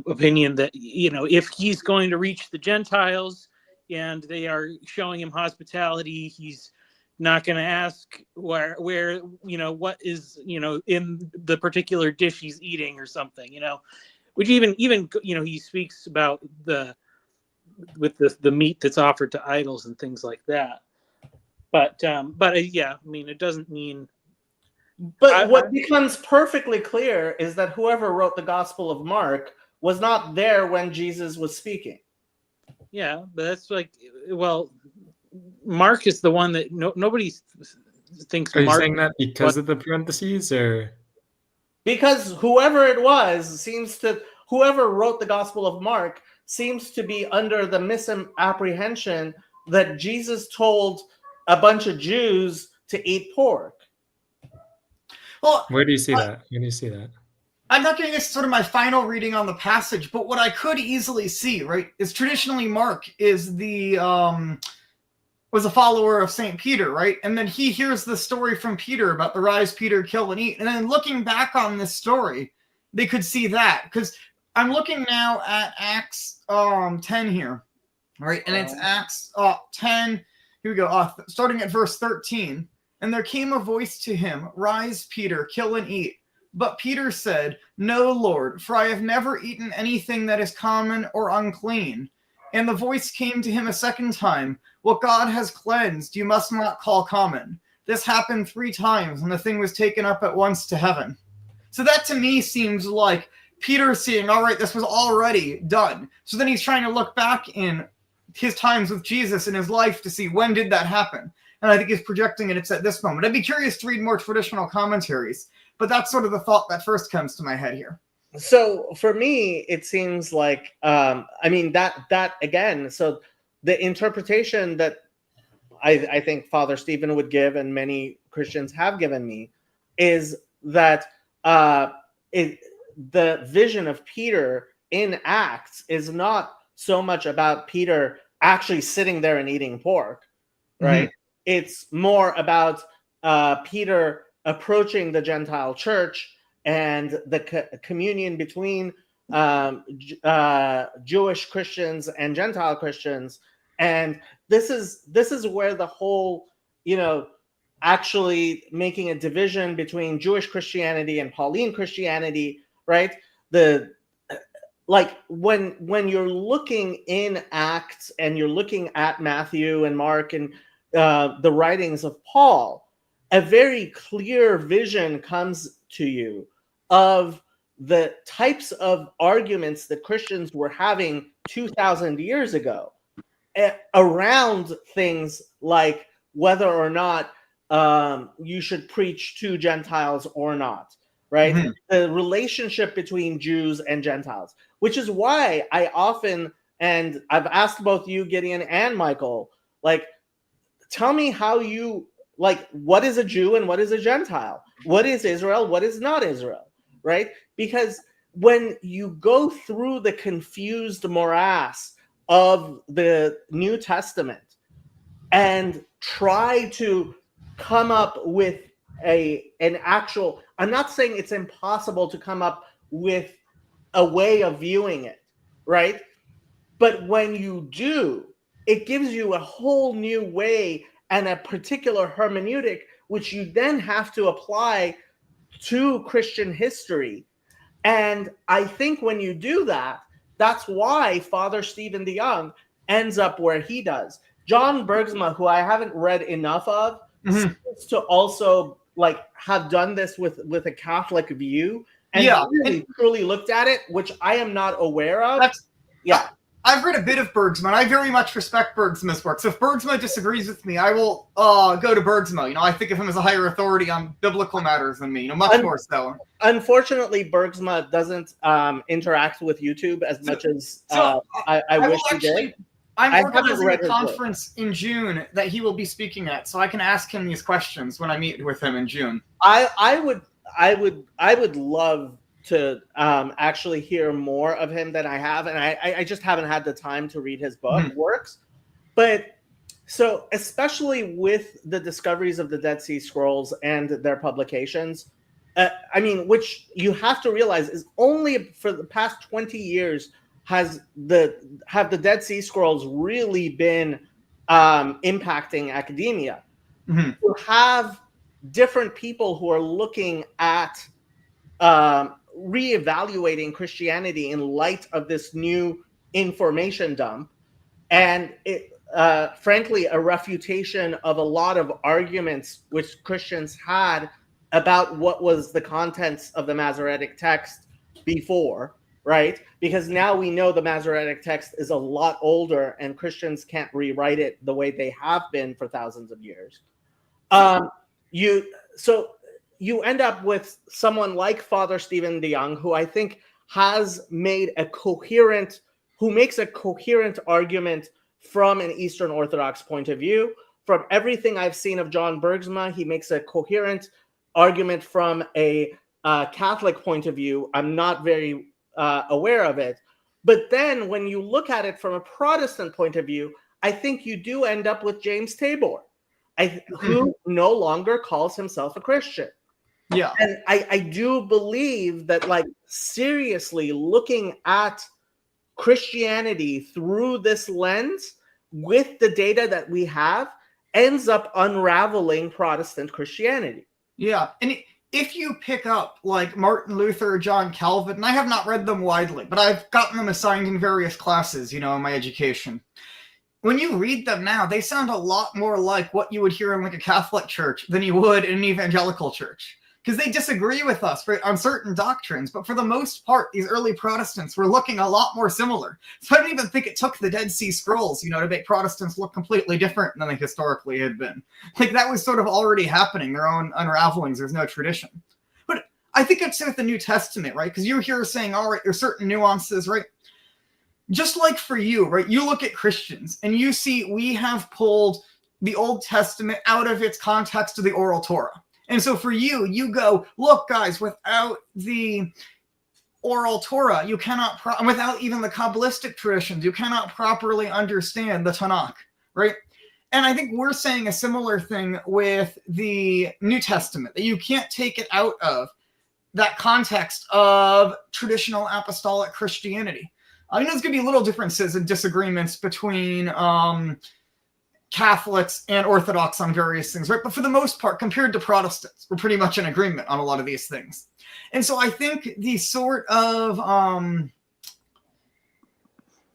opinion that if he's going to reach the Gentiles and they are showing him hospitality, he's not going to ask where what is in the particular dish he's eating or something, which even he speaks about the meat that's offered to idols and things like that. But yeah, I mean, it doesn't mean. But what becomes perfectly clear is that whoever wrote the Gospel of Mark was not there when Jesus was speaking. Yeah, but that's Mark is the one that nobody thinks. Are you Mark saying that because of the parentheses, or because whoever it was whoever wrote the Gospel of Mark seems to be under the misapprehension that Jesus told a bunch of Jews to eat pork. Well, where do you see that? When do you see that? I'm not giving this sort of my final reading on the passage, but what I could easily see, right, is traditionally Mark is was a follower of St. Peter, right? And then he hears the story from Peter about the rise, Peter, kill, and eat. And then looking back on this story, they could see that. Because I'm looking now at Acts 10 here, right? And it's Acts 10, here we go, starting at verse 13. And there came a voice to him, rise, Peter, kill and eat. But Peter said, no, Lord, for I have never eaten anything that is common or unclean. And the voice came to him a second time, what God has cleansed, you must not call common. This happened 3 times, and the thing was taken up at once to heaven. So that to me seems like Peter seeing, all right, this was already done. So then he's trying to look back in his times with Jesus in his life to see when did that happen. And I think he's projecting it, it's at this moment. I'd be curious to read more traditional commentaries, but that's sort of the thought that first comes to my head here. So for me, it seems like, that again, so the interpretation that I think Father Stephen would give and many Christians have given me is that the vision of Peter in Acts is not so much about Peter actually sitting there and eating pork, right? Mm-hmm. It's more about Peter approaching the Gentile church and the communion between Jewish Christians and Gentile Christians. And this is where the whole, actually making a division between Jewish Christianity and Pauline Christianity, right? When you're looking in Acts and you're looking at Matthew and Mark and the writings of Paul, a very clear vision comes to you of the types of arguments that Christians were having 2,000 years ago. around things like whether or not you should preach to Gentiles or not, right? Mhm. The relationship between Jews and Gentiles, which is why I often, and I've asked both you, Gideon, and Michael, like, tell me how you, like, what is a Jew and what is a Gentile? What is Israel? What is not Israel, right? Because when you go through the confused morass of the New Testament and try to come up with an actual, I'm not saying it's impossible to come up with a way of viewing it, right? But when you do, it gives you a whole new way and a particular hermeneutic, which you then have to apply to Christian history. And I think when you do that, that's why Father Stephen DeYoung ends up where he does. John Bergsma, who I haven't read enough of, Mhm. seems to also like have done this with a Catholic view and Yeah, really truly looked at it, which I am not aware of. That's Yeah. I've read a bit of Bergsma. I very much respect Bergsma's work. So if Bergsma disagrees with me, I will go to Bergsma. You know, I think of him as a higher authority on biblical matters than me. You know, much more so. Unfortunately, Bergsma doesn't interact with YouTube as much as So, I will wish he actually. did. I'm I haven't organizing a read his book. conference in June that he will be speaking at, so I can ask him these questions when I meet with him in June. I would love to actually hear more of him than I have, and I just haven't had the time to read his book works. But so especially with the discoveries of the Dead Sea Scrolls and their publications, I mean, which you have to realize is only for the past 20 years have the Dead Sea Scrolls really been impacting academia. Mhm. To have different people who are looking at reevaluating Christianity in light of this new information dump, and it, frankly, a refutation of a lot of arguments which Christians had about what was the contents of the Masoretic text before, right? Because now we know the Masoretic text is a lot older and Christians can't rewrite it the way they have been for thousands of years. You end up with someone like Father Stephen DeYoung, who I think has made who makes a coherent argument from an Eastern Orthodox point of view. From everything I've seen of John Bergsma, he makes a coherent argument from a Catholic point of view. I'm not very aware of it. But then when you look at it from a Protestant point of view, I think you do end up with James Tabor, who no longer calls himself a Christian. Yeah. And I do believe that, like, seriously looking at Christianity through this lens with the data that we have ends up unraveling Protestant Christianity. Yeah. And if you pick up like Martin Luther or John Calvin, and I have not read them widely, but I've gotten them assigned in various classes, you know, in my education. When you read them now, they sound a lot more like what you would hear in like a Catholic church than you would in an evangelical church. Because they disagree with us on certain doctrines, but for the most part, these early Protestants were looking a lot more similar. So I don't even think it took the Dead Sea Scrolls, you know, to make Protestants look completely different than they historically had been. Like, that was sort of already happening, their own unravelings. There's no tradition. But I think it's with the New Testament, right? Because you're here saying, all right, there's certain nuances, right? Just like for you, right? You look at Christians and you see we have pulled the Old Testament out of its context of the oral Torah. And so for you, you go, look, guys, without the oral Torah, you cannot, without even the Kabbalistic traditions, you cannot properly understand the Tanakh, right? And I think we're saying a similar thing with the New Testament, that you can't take it out of that context of traditional apostolic Christianity. I mean, there's going to be little differences and disagreements between Catholics and Orthodox on various things, right? But for the most part, compared to Protestants, we're pretty much in agreement on a lot of these things. And so I think the sort of,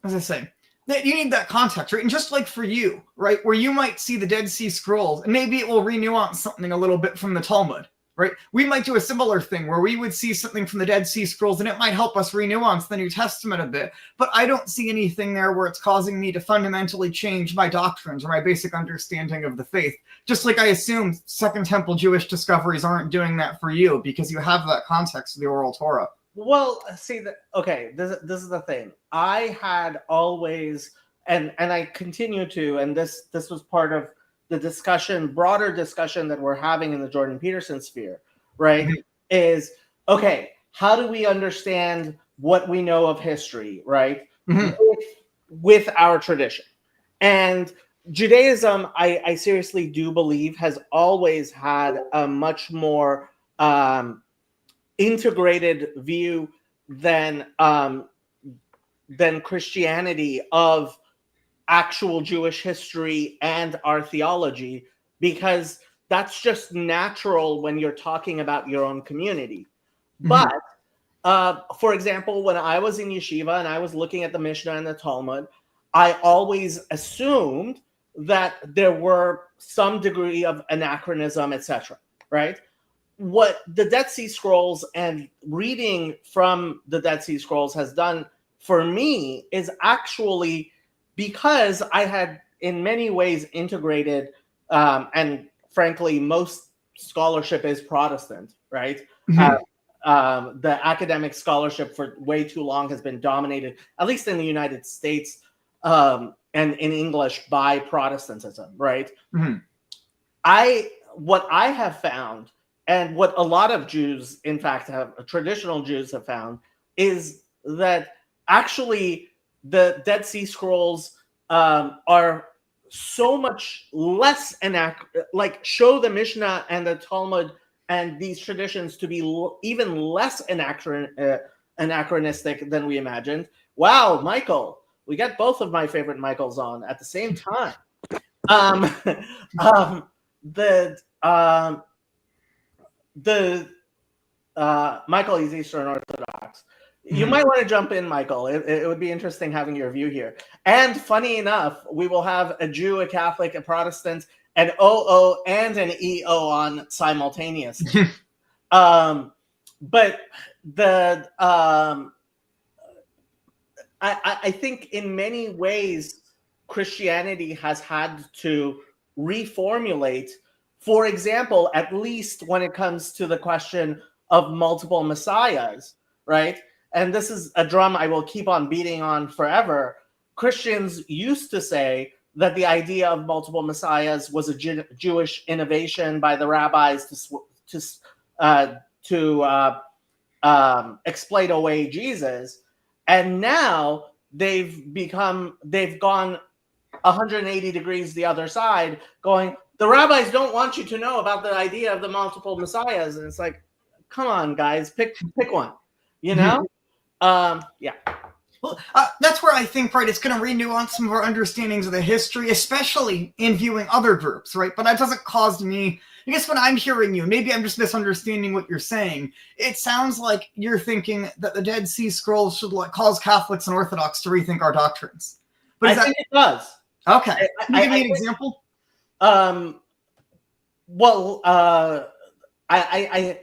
as I say, that you need that context, right? And just like for you, right, where you might see the Dead Sea Scrolls, and maybe it will renuance something a little bit from the Talmud, right? We might do a similar thing where we would see something from the Dead Sea Scrolls and it might help us renuance the New Testament a bit, but I don't see anything there where it's causing me to fundamentally change my doctrines or my basic understanding of the faith. Just like I assume Second Temple Jewish discoveries aren't doing that for you because you have that context of the Oral Torah. Well, see, okay, this is the thing. I had always, and I continue to, and this was part of the discussion, broader discussion that we're having in the Jordan Peterson sphere, right? Is, okay, how do we understand what we know of history, right? With our tradition. And Judaism, I seriously do believe, has always had a much more integrated view than Christianity of actual Jewish history and our theology, because that's just natural when you're talking about your own community. But for example, when I was in yeshiva and I was looking at the Mishnah and the Talmud, I always assumed that there were some degree of anachronism, etc. Right? What the Dead Sea Scrolls and reading from the Dead Sea Scrolls has done for me is actually, because I had in many ways integrated, and frankly, most scholarship is Protestant, right? The academic scholarship for way too long has been dominated, at least in the United States and in English, by Protestantism, right? What I have found, and what a lot of Jews, in fact, traditional Jews have found, is that actually the Dead Sea Scrolls are so much less show the Mishnah and the Talmud and these traditions to be even less anachronistic than we imagined. Wow, Michael, we got both of my favorite Michaels on at the same time. Michael is Eastern Orthodox. You might want to jump in, Michael. It would be interesting having your view here. And funny enough, we will have a Jew, a Catholic, a Protestant, an OO, and an EO on simultaneously. But I think in many ways, Christianity has had to reformulate, for example, at least when it comes to the question of multiple messiahs, right? And this is a drum I will keep on beating on forever. Christians used to say that the idea of multiple messiahs was a Jewish innovation by the rabbis to explain away Jesus. And now they've gone 180 degrees the other side, going, the rabbis don't want you to know about the idea of the multiple messiahs. And it's like, come on, guys, pick one, you know? Yeah. Well, that's where I think, right, it's going to renuance some of our understandings of the history, especially in viewing other groups, right? But that doesn't cause me, I guess when I'm hearing you, maybe I'm just misunderstanding what you're saying. It sounds like you're thinking that the Dead Sea Scrolls should cause Catholics and Orthodox to rethink our doctrines. But I think it does. Okay. Can you give me an example?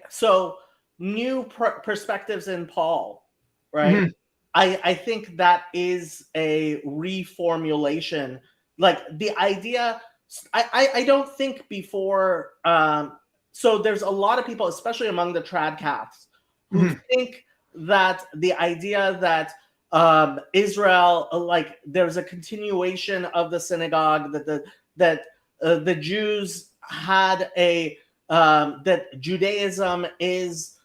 So new perspectives in Paul, right? I think that is a reformulation. Like the idea, I don't think before. So there's a lot of people, especially among the trad Caths, who think that the idea that Israel, like there's a continuation of the synagogue, that the Jews had that Judaism is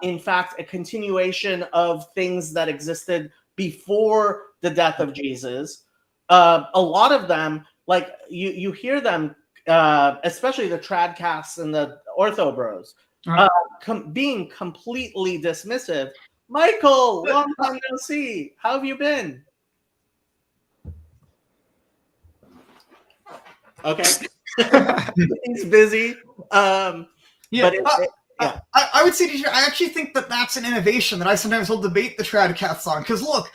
in fact a continuation of things that existed before the death of Jesus. A lot of them, like you hear them, especially the trad Caths and the Ortho Bros, being completely dismissive. Michael, long time no see. How have you been? Okay. He's busy. Yeah. But yeah. I would say to you, I actually think that that's an innovation that I sometimes will debate the trad Caths on. Because look,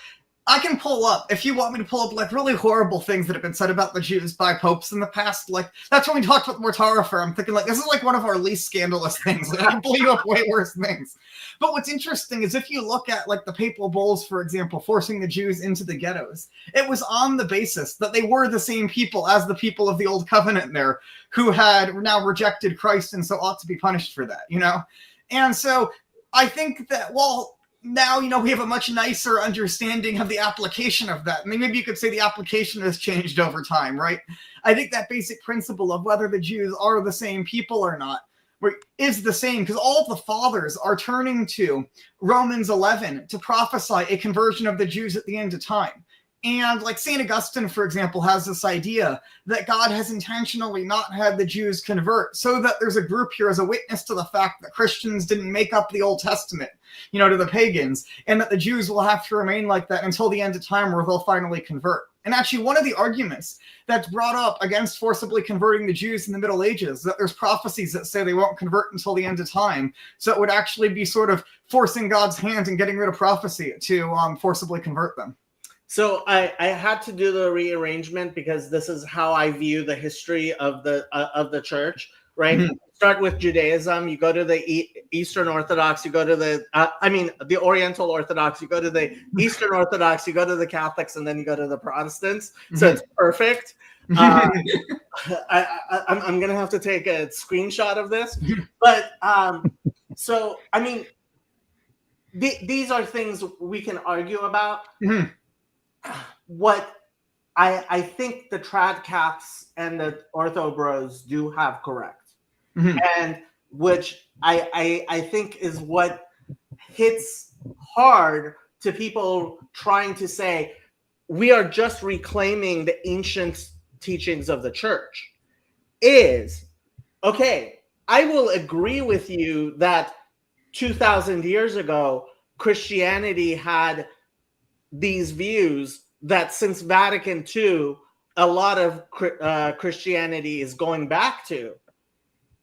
I can pull up, if you want me to pull up, like, really horrible things that have been said about the Jews by popes in the past. Like, that's when we talked about the Mortara Affair. I'm thinking, like, this is, like, one of our least scandalous things. Like, I can pull you up way worse things. But what's interesting is if you look at, like, the papal bulls, for example, forcing the Jews into the ghettos, it was on the basis that they were the same people as the people of the Old Covenant there, who had now rejected Christ and so ought to be punished for that, you know? And so I think that, well, now, you know, we have a much nicer understanding of the application of that. I mean, maybe you could say the application has changed over time, right? I think that basic principle of whether the Jews are the same people or not is the same, because all of the fathers are turning to Romans 11 to prophesy a conversion of the Jews at the end of time. And like St. Augustine, for example, has this idea that God has intentionally not had the Jews convert so that there's a group here as a witness to the fact that Christians didn't make up the Old Testament, you know, to the pagans, and that the Jews will have to remain like that until the end of time where they'll finally convert. And actually, one of the arguments that's brought up against forcibly converting the Jews in the Middle Ages, that there's prophecies that say they won't convert until the end of time. So it would actually be sort of forcing God's hand and getting rid of prophecy to forcibly convert them. So I had to do the rearrangement because this is how I view the history of the church, right? Mm-hmm. Start with Judaism. You go to the Eastern Orthodox. You go to the Oriental Orthodox. You go to the Eastern Orthodox. You go to the Catholics, and then you go to the Protestants. Mm-hmm. So it's perfect. I'm gonna have to take a screenshot of this, but so I mean, these are things we can argue about. Mm-hmm. What I think the trad caths and the ortho bros do have correct, mm-hmm. and which I think is what hits hard to people trying to say we are just reclaiming the ancient teachings of the church. Is okay, I will agree with you that 2,000 years ago Christianity had these views that since Vatican II, a lot of Christianity is going back to.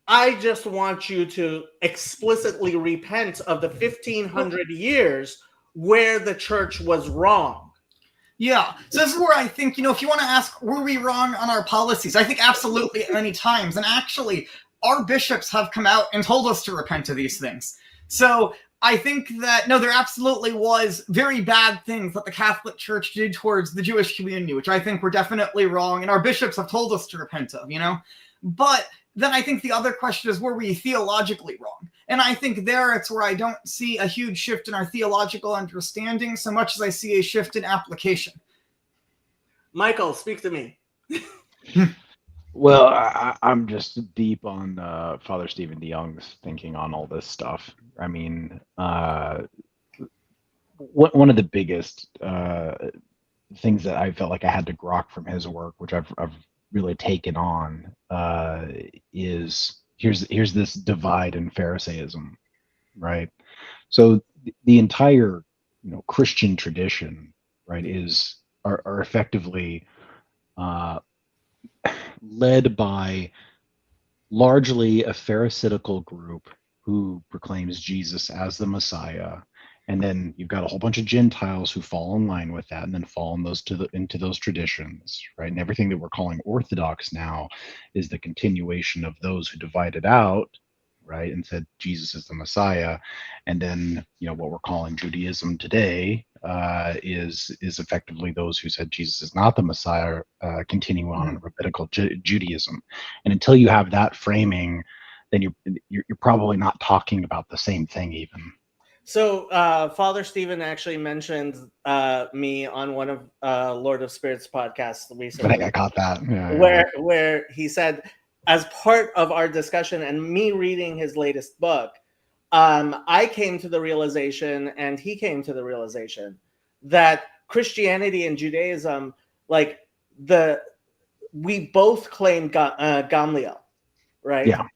I just want you to explicitly repent of the 1,500 years where the church was wrong. Yeah, so this is where I think, you know, if you want to ask, were we wrong on our policies? I think absolutely at many times. And actually, our bishops have come out and told us to repent of these things. So I think that, no, there absolutely was very bad things that the Catholic Church did towards the Jewish community, which I think were definitely wrong, and our bishops have told us to repent of, you know? But then I think the other question is, were we theologically wrong? And I think there it's where I don't see a huge shift in our theological understanding so much as I see a shift in application. Michael, speak to me. Well, I'm just deep on Father Stephen DeYoung's thinking on all this stuff. I mean, one of the biggest things that I felt like I had to grok from his work, which I've really taken on, is here's this divide in Pharisaism, right? So the entire Christian tradition, right, are effectively led by largely a Pharisaical group who proclaims Jesus as the Messiah, and then you've got a whole bunch of Gentiles who fall in line with that, and then fall in into those traditions, right? And everything that we're calling Orthodox now is the continuation of those who divided out, right, and said Jesus is the Messiah. And then what we're calling Judaism today is effectively those who said Jesus is not the Messiah, continuing on in rabbinical Judaism. And until you have that framing, then you're probably not talking about the same thing even. So Father Stephen actually mentioned me on one of Lord of Spirits podcasts recently. But I caught that. Where he said, as part of our discussion and me reading his latest book, I came to the realization, and he came to the realization, that Christianity and Judaism, we both claim Gamliel, right? Yeah.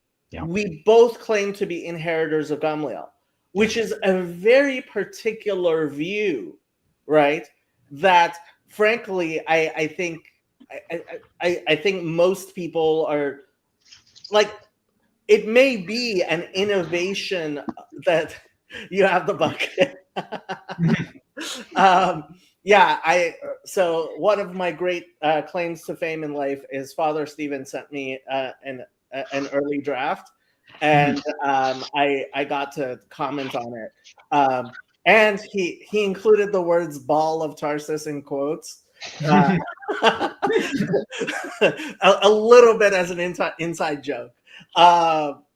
We both claim to be inheritors of Gamliel, which is a very particular view, right? That, frankly, I think most people are like. It may be an innovation that you have the bucket. Yeah, so one of my great claims to fame in life is Father Stephen sent me an early draft, and I got to comment on it. And he included the words "ball of Tarsus" in quotes. A little bit as an inside joke,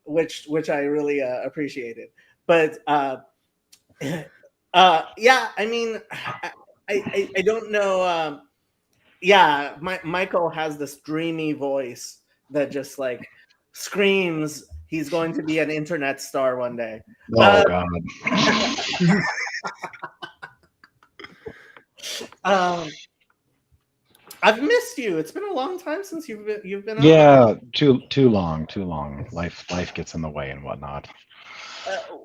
which I really appreciated. But yeah, I mean, I don't know. Yeah, Michael has this dreamy voice that just like screams he's going to be an internet star one day. Oh God. I've missed you. It's been a long time since you've been on. Yeah, too long. Life gets in the way and whatnot.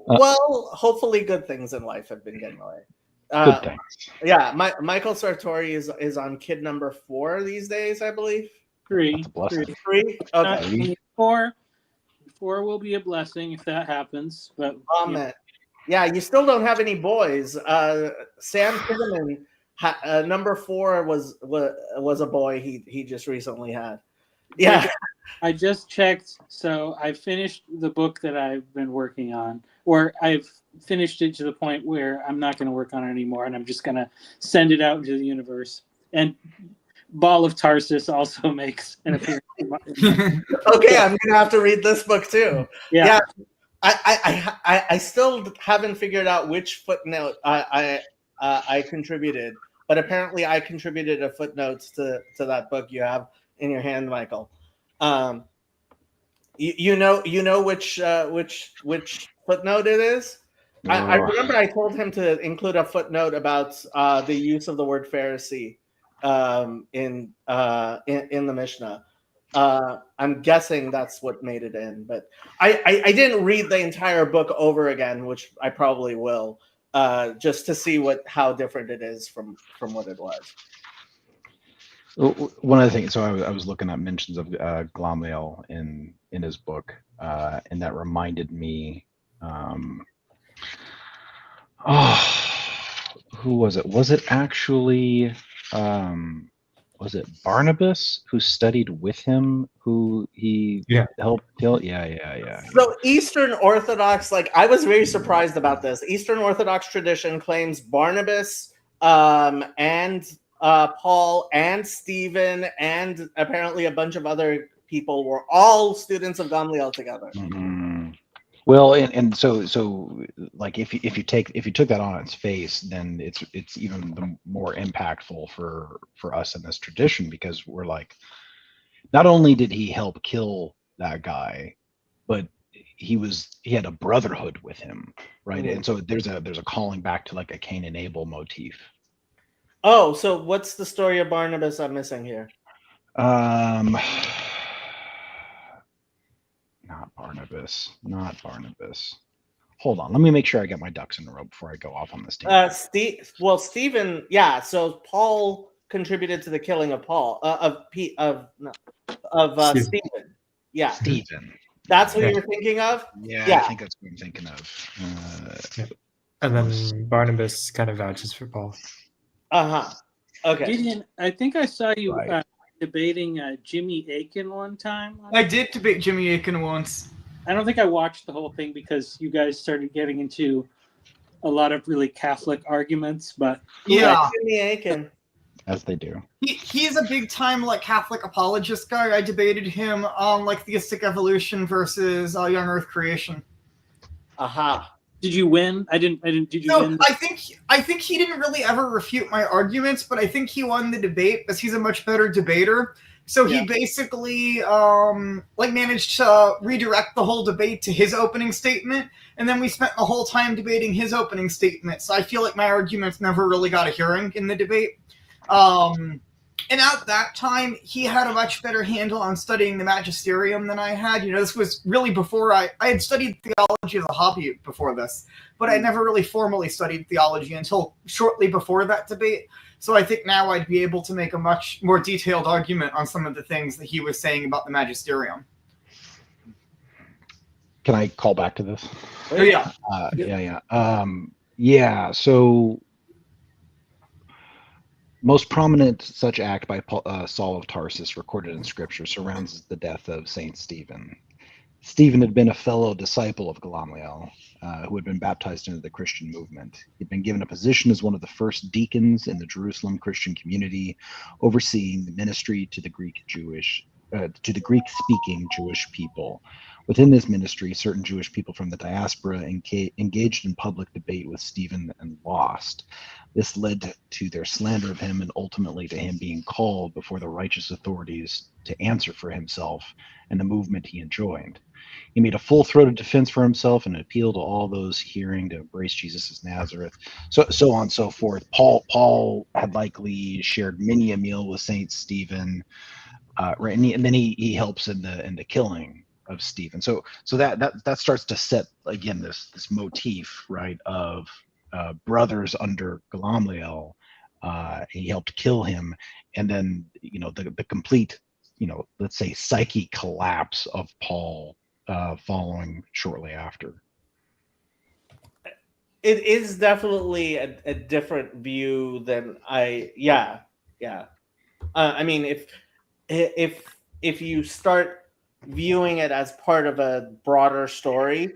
Well, hopefully, good things in life have been getting away. Good things. Yeah, Michael Sartori is on kid number 4 these days, I believe. 3. That's a blessing. 3. Okay. 4 will be a blessing if that happens. But Amen. Yeah, you still don't have any boys. Sam Kinnaman, number 4 was a boy he just recently had. Yeah. I just checked, so I finished the book that I've been working on, or I've finished it to the point where I'm not going to work on it anymore, and I'm just going to send it out into the universe. And Ball of Tarsus also makes an appearance. Okay, I'm going to have to read this book too. Yeah. I still haven't figured out which footnote I contributed, but apparently I contributed a footnote to that book you have in your hand, Michael. You know which footnote it is. I remember I told him to include a footnote about the use of the word Pharisee in the Mishnah. I'm guessing that's what made it in, but I didn't read the entire book over again, which I probably will, just to see how different it is from what it was. One of the things, so I was looking at mentions of Glomliel in his book, and that reminded me. Who was it? Was it actually? Was it Barnabas who studied with him? Who he helped kill? Yeah. So Eastern Orthodox, I was very surprised about this. Eastern Orthodox tradition claims Barnabas and Paul and Stephen and apparently a bunch of other people were all students of Gamliel together. Mm-hmm. Well, and so if you took that on its face, then it's even the more impactful for us in this tradition, because we're like, not only did he help kill that guy, but he had a brotherhood with him, right? Mm-hmm. And so there's a calling back to like a Cain and Abel motif. Oh, so what's the story of Barnabas I'm missing here? Not Barnabas. Hold on, let me make sure I get my ducks in a row before I go off on this team. Stephen, yeah. So Paul contributed to the killing of Paul Stephen. Yeah, Stephen. That's what you were thinking of. Yeah, I think that's what I'm thinking of. And then Barnabas kind of vouches for Paul. Okay. Gideon, I think I saw you debating Jimmy Akin one time. I did debate Jimmy Akin once. I don't think I watched the whole thing because you guys started getting into a lot of really Catholic arguments, but yeah, Jimmy Akin, as they do. He's a big time Catholic apologist guy. I debated him on theistic evolution versus young Earth creation. Did you win? I didn't. Did you win? I think he didn't really ever refute my arguments, but I think he won the debate because he's a much better debater. So he basically managed to redirect the whole debate to his opening statement, and then we spent the whole time debating his opening statement. So I feel like my arguments never really got a hearing in the debate. And at that time, he had a much better handle on studying the magisterium than I had. This was really before I had studied theology as a hobby before this, but I never really formally studied theology until shortly before that debate. So I think now I'd be able to make a much more detailed argument on some of the things that he was saying about the magisterium. Can I call back to this? Yeah. So Most prominent such act by Saul of Tarsus, recorded in Scripture, surrounds the death of Saint Stephen. Stephen had been a fellow disciple of Gamaliel, who had been baptized into the Christian movement. He'd been given a position as one of the first deacons in the Jerusalem Christian community, overseeing the ministry to the Greek-speaking Jewish people. Within this ministry, certain Jewish people from the diaspora engaged in public debate with Stephen and lost. This led to their slander of him and ultimately to him being called before the righteous authorities to answer for himself and the movement he enjoined. He made a full-throated defense for himself and appealed to all those hearing to embrace Jesus as Nazareth, so on and so forth. Paul had likely shared many a meal with Saint Stephen, right? And then he helps in the killing of Stephen. So that starts to set again this motif, right, of brothers under Gamaliel. He helped kill him, and then the complete let's say psyche collapse of Paul following shortly after. It is definitely a different view than I mean, if you start viewing it as part of a broader story,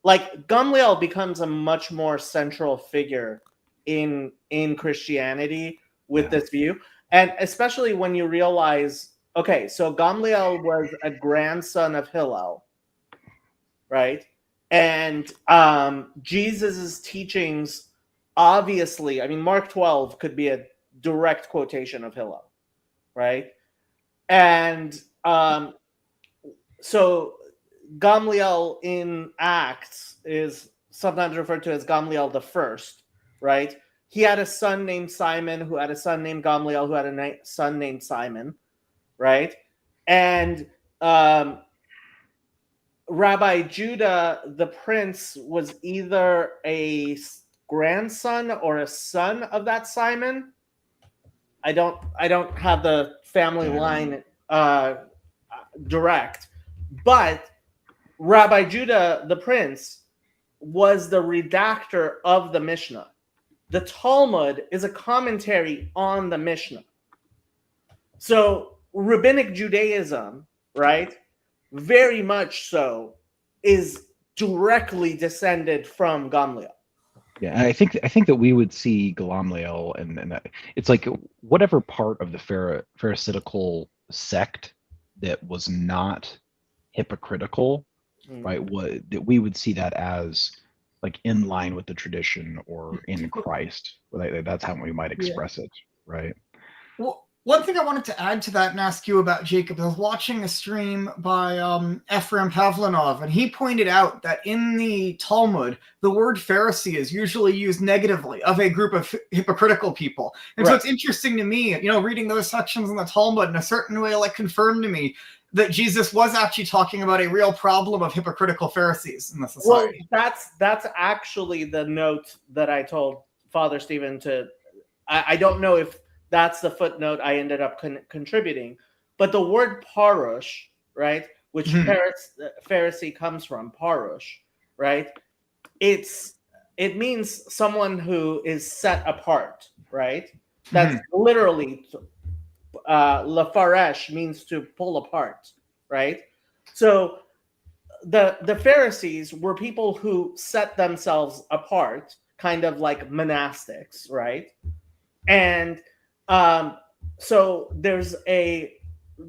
like Gamaliel becomes a much more central figure in Christianity with this view, and especially when you realize, okay, so Gamaliel was a grandson of Hillel, right? And Jesus's teachings, obviously, I mean, Mark 12 could be a direct quotation of Hillel, right? And so Gamaliel in Acts is sometimes referred to as Gamaliel the First, right? He had a son named Simon, who had a son named Gamaliel, who had a son named Simon, right? And Rabbi Judah, the prince, was either a grandson or a son of that Simon. I don't have the family line direct, but Rabbi Judah, the prince, was the redactor of the Mishnah. The Talmud is a commentary on the Mishnah. So rabbinic Judaism, right, very much so, is directly descended from Gamaliel. Yeah, I think that we would see Gamaliel, and it's like whatever part of the Pharisaical sect that was not hypocritical, right? That we would see that as like in line with the tradition or in Christ. That's how we might express it, right? Well, one thing I wanted to add to that and ask you about, Jacob, I was watching a stream by Ephraim Pavlinov, and he pointed out that in the Talmud, the word Pharisee is usually used negatively of a group of hypocritical people. And so it's interesting to me, reading those sections in the Talmud in a certain way, like confirmed to me that Jesus was actually talking about a real problem of hypocritical Pharisees in the society. Well, that's actually the note that I told Father Stephen to. I don't know if that's the footnote I ended up contributing, but the word parush, right, which Pharisee comes from, parush, right? It means someone who is set apart, right? That's literally. Lafaresh means to pull apart, right? So the Pharisees were people who set themselves apart, kind of like monastics, right? And so there's a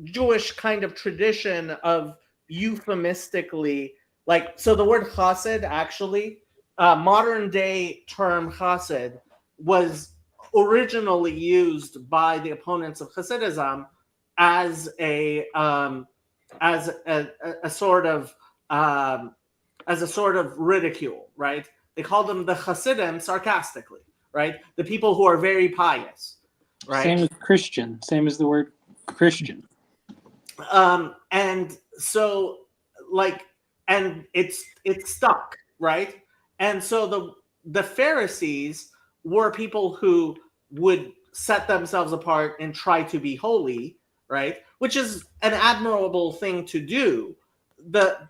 Jewish kind of tradition of euphemistically, like, so the word chassid, actually, modern day term chassid, was originally used by the opponents of Hasidism as a sort of ridicule, right? They called them the Hasidim sarcastically, right? The people who are very pious, right? Same as Christian, same as the word Christian. And so, like, and it's stuck, right? And so the Pharisees were people who would set themselves apart and try to be holy, right? Which is an admirable thing to do. But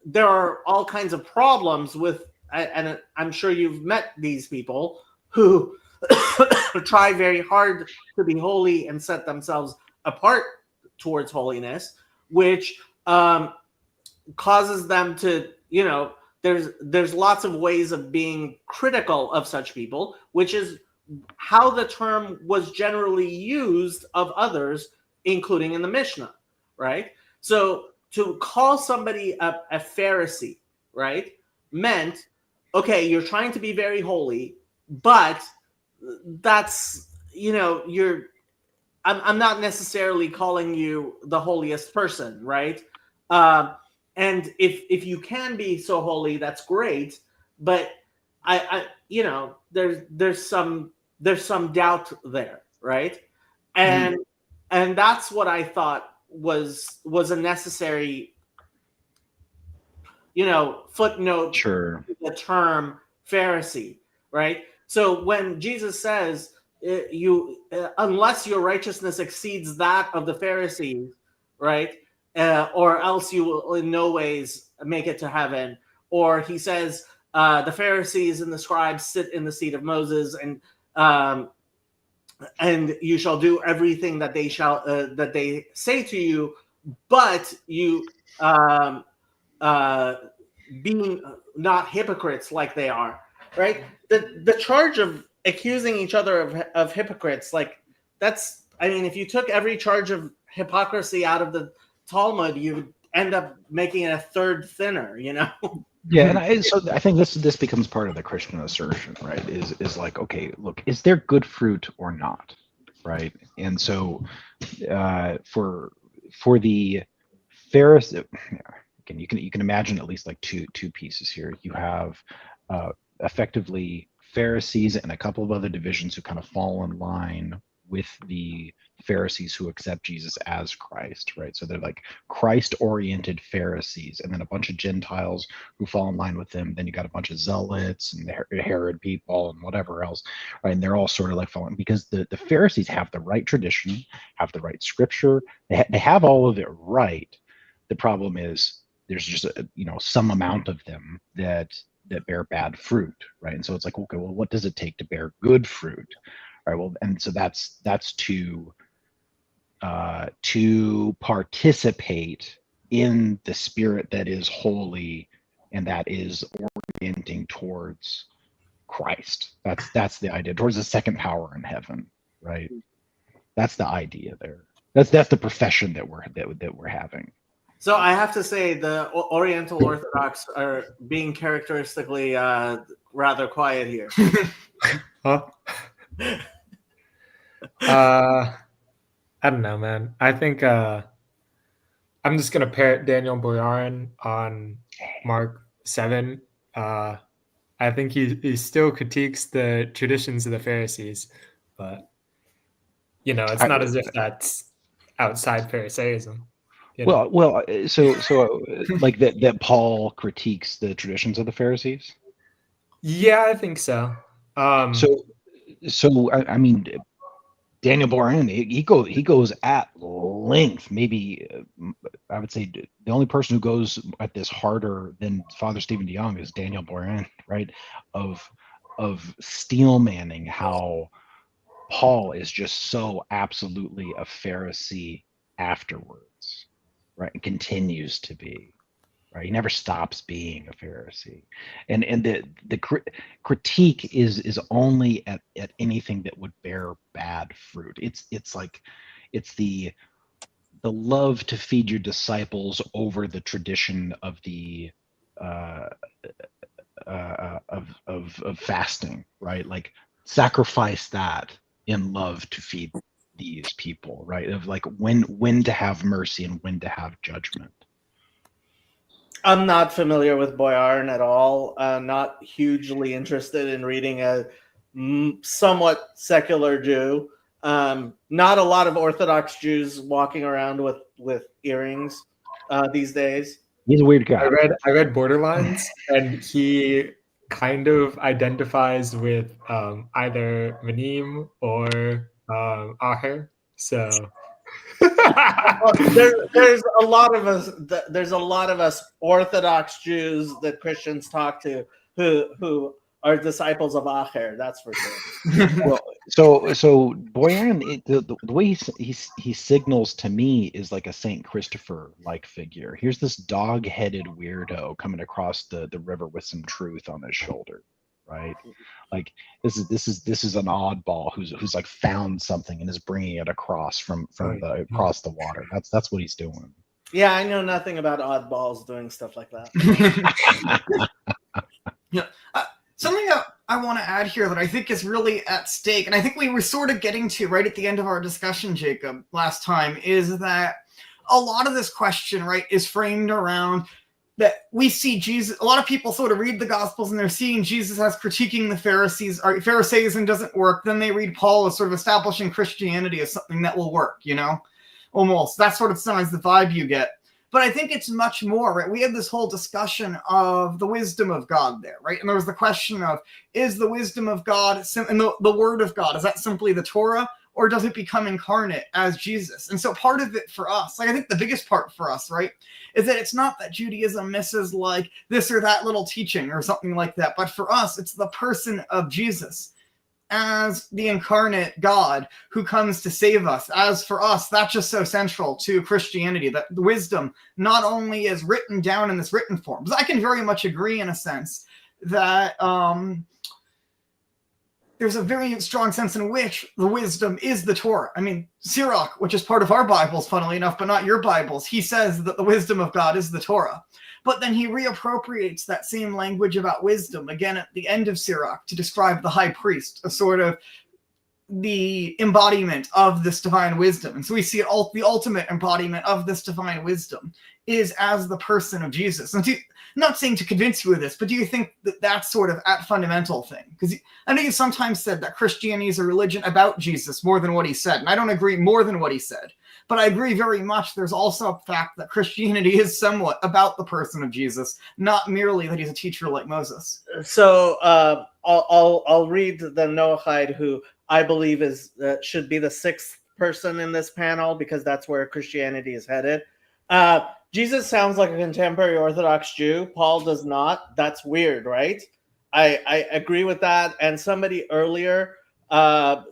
there are all kinds of problems with, and I'm sure you've met these people who try very hard to be holy and set themselves apart towards holiness, which causes them to, there's lots of ways of being critical of such people, which is how the term was generally used of others, including in the Mishnah, right? So to call somebody a Pharisee, right, meant, okay, you're trying to be very holy, but that's, I'm not necessarily calling you the holiest person, right? And if you can be so holy, that's great. But there's some doubt there, right? And that's what I thought was a necessary, footnote. Sure. To the term Pharisee, right? So when Jesus says, unless your righteousness exceeds that of the Pharisees, right? Or else you will in no ways make it to heaven. Or he says, the Pharisees and the scribes sit in the seat of Moses, and you shall do everything that they say to you, but you being not hypocrites like they are, right? The charge of accusing each other of hypocrites, like that's, if you took every charge of hypocrisy out of the Talmud, you would end up making it a third thinner, Yeah, and so I think this becomes part of the Christian assertion, right? Is like, okay, look, is there good fruit or not, right? And so for the Pharisee, again, you can imagine at least like two pieces here. You have effectively Pharisees and a couple of other divisions who kind of fall in line with the Pharisees who accept Jesus as Christ, right? So they're like Christ-oriented Pharisees, and then a bunch of Gentiles who fall in line with them. Then you got a bunch of Zealots and the Herod people and whatever else, right? And they're all sort of like following, because the Pharisees have the right tradition, have the right scripture, they have all of it right. The problem is there's just some amount of them that bear bad fruit, right? And so it's like, okay, well, what does it take to bear good fruit? All right, well, and so that's to participate in the spirit that is holy and that is orienting towards Christ. That's the idea, towards the second power in heaven, right? That's the idea there. That's the profession that we're having. So I have to say the Oriental Orthodox are being characteristically rather quiet here. Huh? I don't know, man. I think I'm just gonna parrot Daniel Boyarin on Mark 7. I think he still critiques the traditions of the Pharisees, but it's not as if that's outside Pharisaism. Well, so like that Paul critiques the traditions of the Pharisees. Yeah, I think so. So I mean, Daniel Boyarin, he goes at length. Maybe I would say the only person who goes at this harder than Father Stephen DeYoung is Daniel Boyarin, right? Of steel manning how Paul is just so absolutely a Pharisee afterwards, right? And continues to be, right? He never stops being a Pharisee, and the critique is only at anything that would bear bad fruit. It's like it's the love to feed your disciples over the tradition of the of fasting, right? Like sacrifice that in love to feed these people, right? Of like when to have mercy and when to have judgment. I'm not familiar with Boyarin at all. Not hugely interested in reading a somewhat secular Jew. Not a lot of Orthodox Jews walking around with earrings these days. He's a weird guy. I read Borderlines, and he kind of identifies with either Manim or Aher. So there's a lot of us. There's a lot of us Orthodox Jews that Christians talk to who are disciples of Acher. That's for sure. Well, so Boyarin, the way he signals to me is like a Saint Christopher like figure. Here's this dog-headed weirdo coming across the river with some truth on his shoulder, right? Like this is an oddball who's like found something and is bringing it across from across the water. That's what he's doing. Yeah, I know nothing about oddballs doing stuff like that. Yeah. Something I want to add here that I think is really at stake, and I think we were sort of getting to right at the end of our discussion, Jacob, last time, is that a lot of this question, right, is framed around that we see Jesus. A lot of people sort of read the Gospels and they're seeing Jesus as critiquing the Pharisees. Or Pharisaism doesn't work. Then they read Paul as sort of establishing Christianity as something that will work, almost. That's sort of sometimes the vibe you get. But I think it's much more, right? We had this whole discussion of the wisdom of God there, right? And there was the question of, is the wisdom of God and the word of God, is that simply the Torah, or does it become incarnate as Jesus? And so part of it for us, like I think the biggest part for us, right, is that it's not that Judaism misses like this or that little teaching or something like that. But for us, it's the person of Jesus as the incarnate God who comes to save us. As for us, that's just so central to Christianity, that the wisdom not only is written down in this written form, because I can very much agree in a sense that there's a very strong sense in which the wisdom is the Torah. I mean, Sirach, which is part of our Bibles, funnily enough, but not your Bibles, he says that the wisdom of God is the Torah. But then he reappropriates that same language about wisdom again at the end of Sirach to describe the high priest, a sort of the embodiment of this divine wisdom. And so we see the ultimate embodiment of this divine wisdom is as the person of Jesus. And I'm not saying to convince you of this, but do you think that that's sort of at fundamental thing? Because I know you sometimes said that Christianity is a religion about Jesus more than what he said. And I don't agree more than what he said. But I agree very much there's also a fact that Christianity is somewhat about the person of Jesus, not merely that he's a teacher like Moses. So I'll read the Noahide, who I believe should be the sixth person in this panel, because that's where Christianity is headed. Jesus sounds like a contemporary Orthodox Jew. Paul does not. That's weird, right? I agree with that. And somebody earlier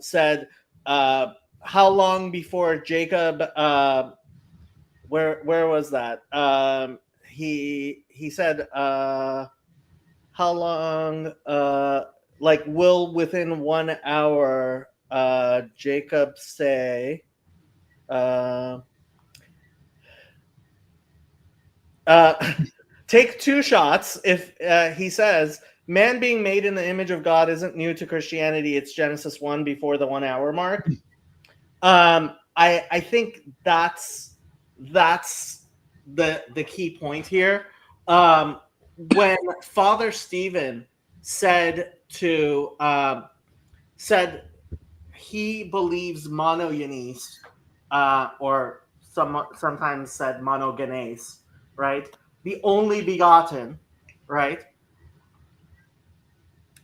said, how long before Jacob? Where was that? He said, how long? Will within 1 hour Jacob say? Take two shots. If he says, man being made in the image of God isn't new to Christianity. It's Genesis 1 before the 1 hour mark. I think that's the key point here. When Father Stephen said he believes monogenes, or sometimes said monogenes, right? The only begotten, right,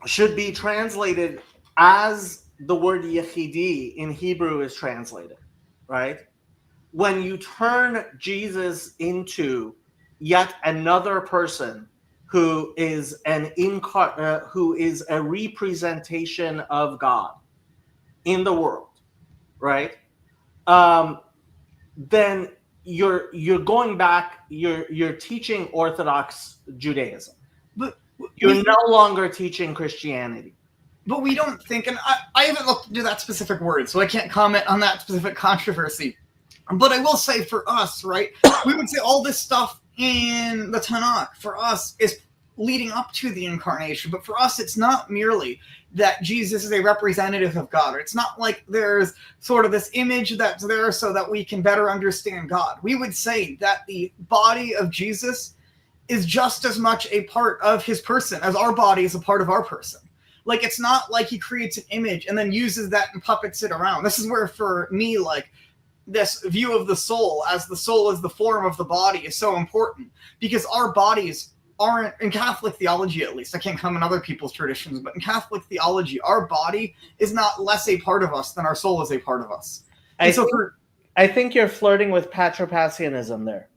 should be translated as the word Yechidi in Hebrew is translated, right? When you turn Jesus into yet another person who is who is a representation of God in the world, right? Then you're going back. You're teaching Orthodox Judaism. But you're no longer teaching Christianity. But we don't think, and I haven't looked into that specific word, so I can't comment on that specific controversy. But I will say for us, right, we would say all this stuff in the Tanakh, for us, is leading up to the incarnation. But for us, it's not merely that Jesus is a representative of God. Or it's not like there's sort of this image that's there so that we can better understand God. We would say that the body of Jesus is just as much a part of his person as our body is a part of our person. Like, it's not like he creates an image and then uses that and puppets it around. This is where, for me, like, this view of the soul as the form of the body is so important, because our bodies aren't, in Catholic theology at least, I can't comment on other people's traditions, but in Catholic theology, our body is not less a part of us than our soul is a part of us. I think you're flirting with patripassianism there.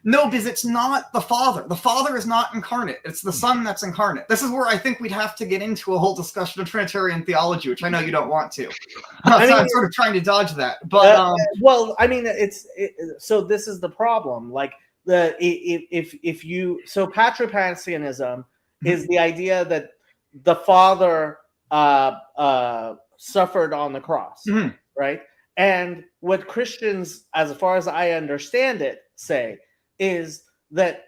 No, because it's not the Father. The Father is not incarnate. It's the Son that's incarnate. This is where I think we'd have to get into a whole discussion of Trinitarian theology, which I know you don't want to. I'm sort of trying to dodge that. But well, I mean, so this is the problem. Like if you patripassianism is the idea that the Father suffered on the cross, right? And what Christians, as far as I understand it, say is that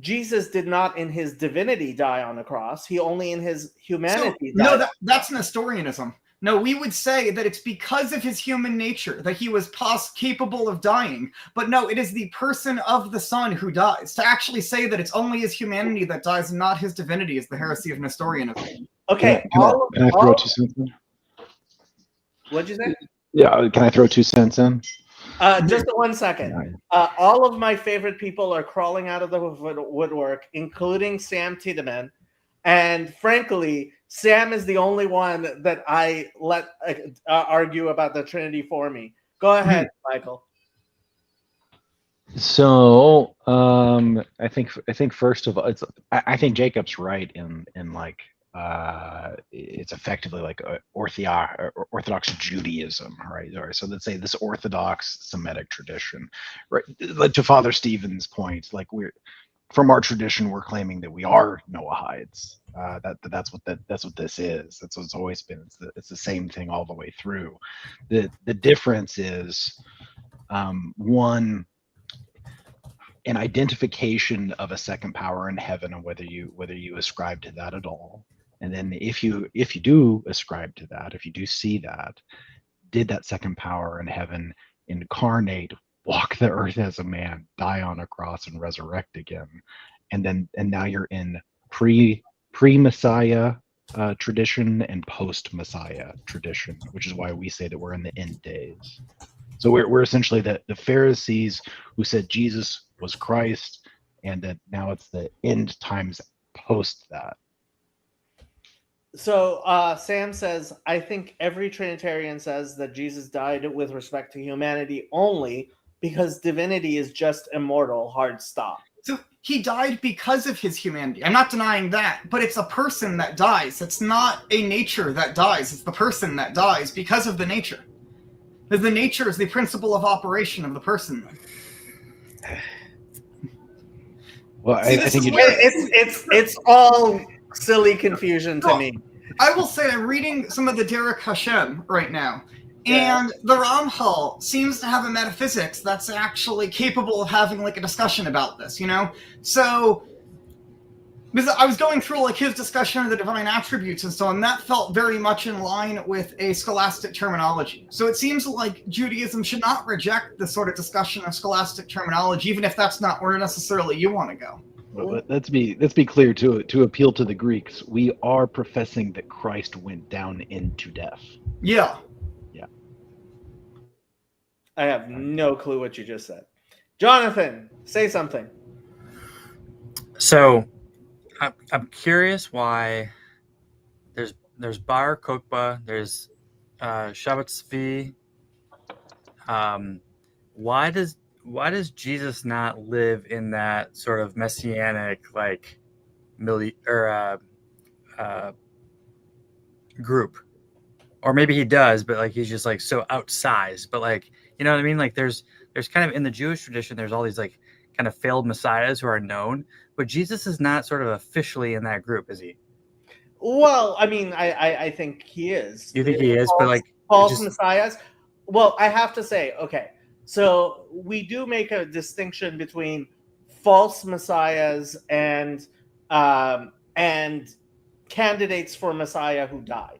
Jesus did not in his divinity die on the cross. He only in his humanity died. No, that's Nestorianism. No, we would say that it's because of his human nature that he was capable of dying. But no, it is the person of the Son who dies. To actually say that it's only his humanity that dies and not his divinity is the heresy of Nestorianism. Okay. Can I throw 2 cents in? What'd you say? Yeah, can I throw 2 cents in? Just 1 second. All of my favorite people are crawling out of the woodwork, including Sam Tiedemann. And frankly, Sam is the only one that I let argue about the Trinity for me. Go ahead, Michael. So I think first of all, I think Jacob's right in like it's effectively like Orthodox Judaism, right? Or so let's say this Orthodox Semitic tradition, right? Like to Father Stephen's point, like from our tradition, we're claiming that we are Noahides. That's what this is. That's what it's always been. It's the same thing all the way through. The difference is one, an identification of a second power in heaven, and whether you ascribe to that at all. And then if you do ascribe to that, if you do see that, did that second power in heaven incarnate, walk the earth as a man, die on a cross, and resurrect again? And now you're in pre-Messiah tradition and post-Messiah tradition, which is why we say that we're in the end days. So we're essentially the Pharisees who said Jesus was Christ, and that now it's the end times post that. So Sam says, I think every Trinitarian says that Jesus died with respect to humanity only because divinity is just immortal, hard stop. So he died because of his humanity. I'm not denying that, but it's a person that dies. It's not a nature that dies. It's the person that dies because of the nature. Because the nature is the principle of operation of the person. Well, I think it's all silly confusion to me. I will say I'm reading some of the Derek Hashem right now, and the Ramchal seems to have a metaphysics that's actually capable of having like a discussion about this, you know? So, because I was going through like his discussion of the divine attributes and so on, that felt very much in line with a scholastic terminology. So it seems like Judaism should not reject this sort of discussion of scholastic terminology, even if that's not where necessarily you want to go. But let's be clear, to appeal to the Greeks, we are professing that Christ went down into death. Yeah. I have no clue what you just said. Jonathan, say something. So I'm curious why there's Bar Kokhba, there's Shabbat Tzvi. Why does Jesus not live in that sort of messianic like group? Or maybe he does, but like he's just like so outsized. But like, you know what I mean? Like there's kind of in the Jewish tradition, there's all these like kind of failed messiahs who are known, but Jesus is not sort of officially in that group, is he? Well, I mean, I think he is. You think he is, but like false messiahs. Well, I have to say, okay, so we do make a distinction between false messiahs and candidates for Messiah who died,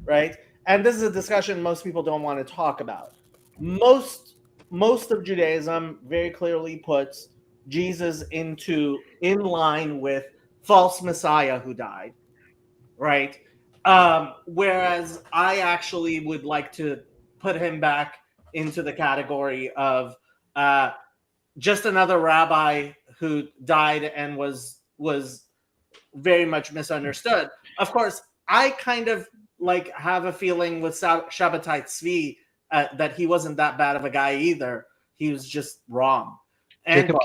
right? And this is a discussion most people don't want to talk about. Most of Judaism very clearly puts Jesus in line with false Messiah who died, right? Whereas I actually would like to put him back into the category of just another rabbi who died and was very much misunderstood. Of course, I kind of like have a feeling with Shabbatai Tzvi that he wasn't that bad of a guy either. He was just wrong. and Jacob,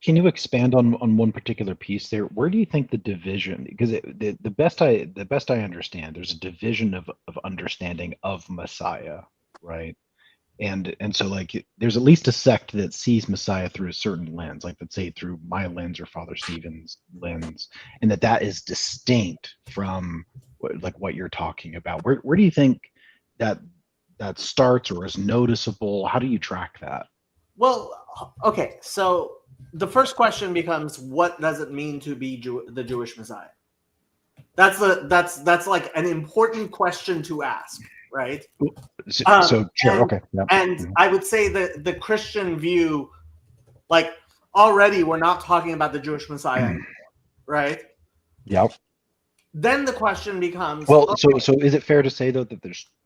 can you expand on one particular piece there? Where do you think the division? Because the best I understand, there's a division of understanding of Messiah, right? And so like there's at least a sect that sees Messiah through a certain lens, like let's say through my lens or Father Stephen's lens, and that is distinct from what you're talking about. Where do you think that starts or is noticeable? How do you track that? well, okay. So the first question becomes, what does it mean to be the Jewish Messiah? That's like an important question to ask, right? So sure, okay. Yep. And I would say that the Christian view, like already we're not talking about the Jewish Messiah anymore, right? Yep. Then the question becomes, Well, so is it fair to say though that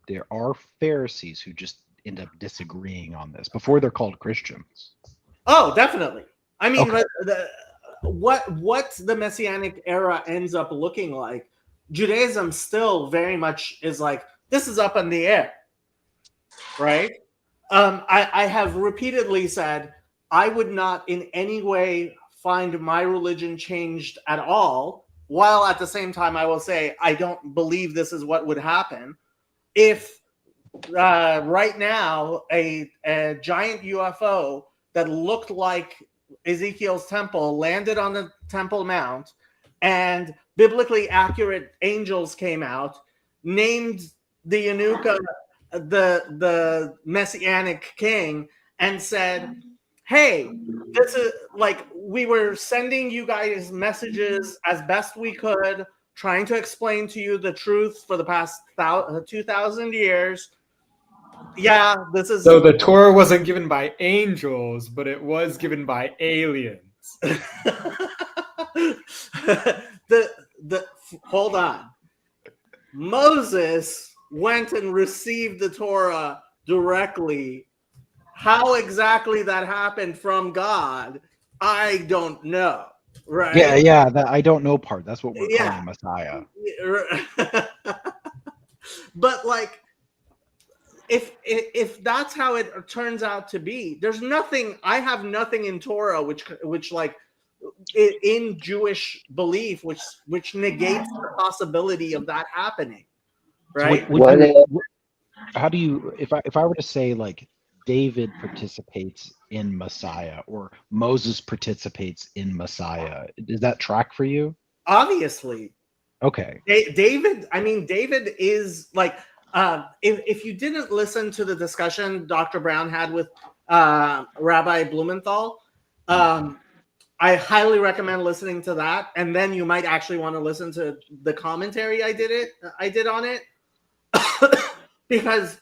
there are Pharisees who just end up disagreeing on this before they're called Christians? oh, definitely. I mean, Okay. what the Messianic era ends up looking like, Judaism still very much is like, this is up in the air, right? I have repeatedly said I would not in any way find my religion changed at all, while at the same time I will say I don't believe this is what would happen if right now a giant UFO that looked like Ezekiel's temple landed on the Temple Mount and biblically accurate angels came out, named the Yanuka the Messianic king, and said, hey, this is like, we were sending you guys messages as best we could, trying to explain to you the truth for the past 2,000 years. Yeah, this is So the Torah wasn't given by angels, but it was given by aliens. the hold on. Moses went and received the Torah directly. How exactly that happened from God, I don't know. Right? Yeah. That I don't know part. That's what we're calling Messiah. But like, if that's how it turns out to be, there's nothing. I have nothing in Torah which like in Jewish belief which negates the possibility of that happening. Right? So how do you, if I were to say like David participates in Messiah or Moses participates in Messiah, does that track for you? Obviously. Okay. David is like, if you didn't listen to the discussion Dr. Brown had with Rabbi Blumenthal, I highly recommend listening to that, and then you might actually want to listen to the commentary I did on it, because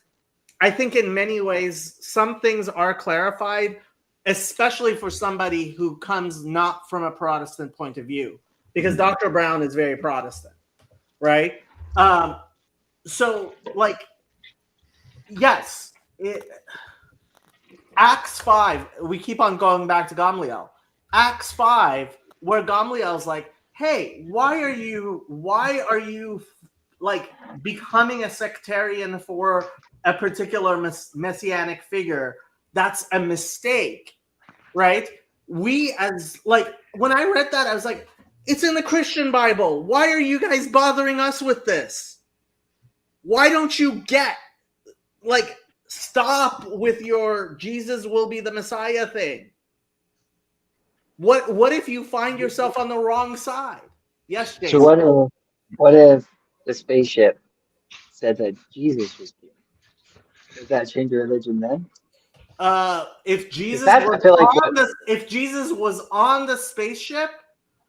I think in many ways some things are clarified, especially for somebody who comes not from a Protestant point of view, because Dr. Brown is very Protestant, right? So like, yes, Acts 5, we keep on going back to Gamliel. Acts 5, where Gamliel's like, hey, why are you like becoming a sectarian for a particular messianic figure? That's a mistake, right? We as like, when I read that, I was like, it's in the Christian Bible. Why are you guys bothering us with this? Why don't you stop with your Jesus will be the Messiah thing? What if you find yourself on the wrong side? Yes, Jason. So what if the spaceship said that Jesus was here? Does that change your religion then? If Jesus if Jesus was on the spaceship,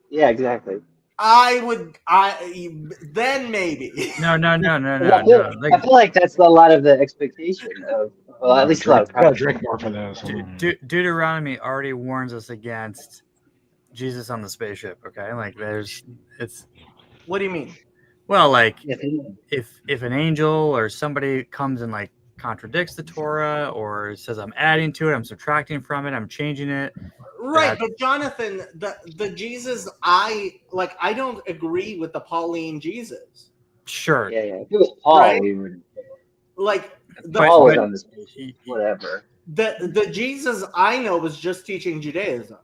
yeah, exactly. then maybe. No. I feel like that's a lot of the expectation of, well, at least a lot of I gotta drink more for this. Deuteronomy already warns us against Jesus on the spaceship. Okay, like it's. What do you mean? Well, like If if an angel or somebody comes and like contradicts the Torah or says I'm adding to it, I'm subtracting from it, I'm changing it. Right, but Jonathan, the Jesus I don't agree with the Pauline Jesus. Sure. yeah. If it was Paul, Right? we would. Like Paul was on the spaceship, whatever. The Jesus I know was just teaching Judaism.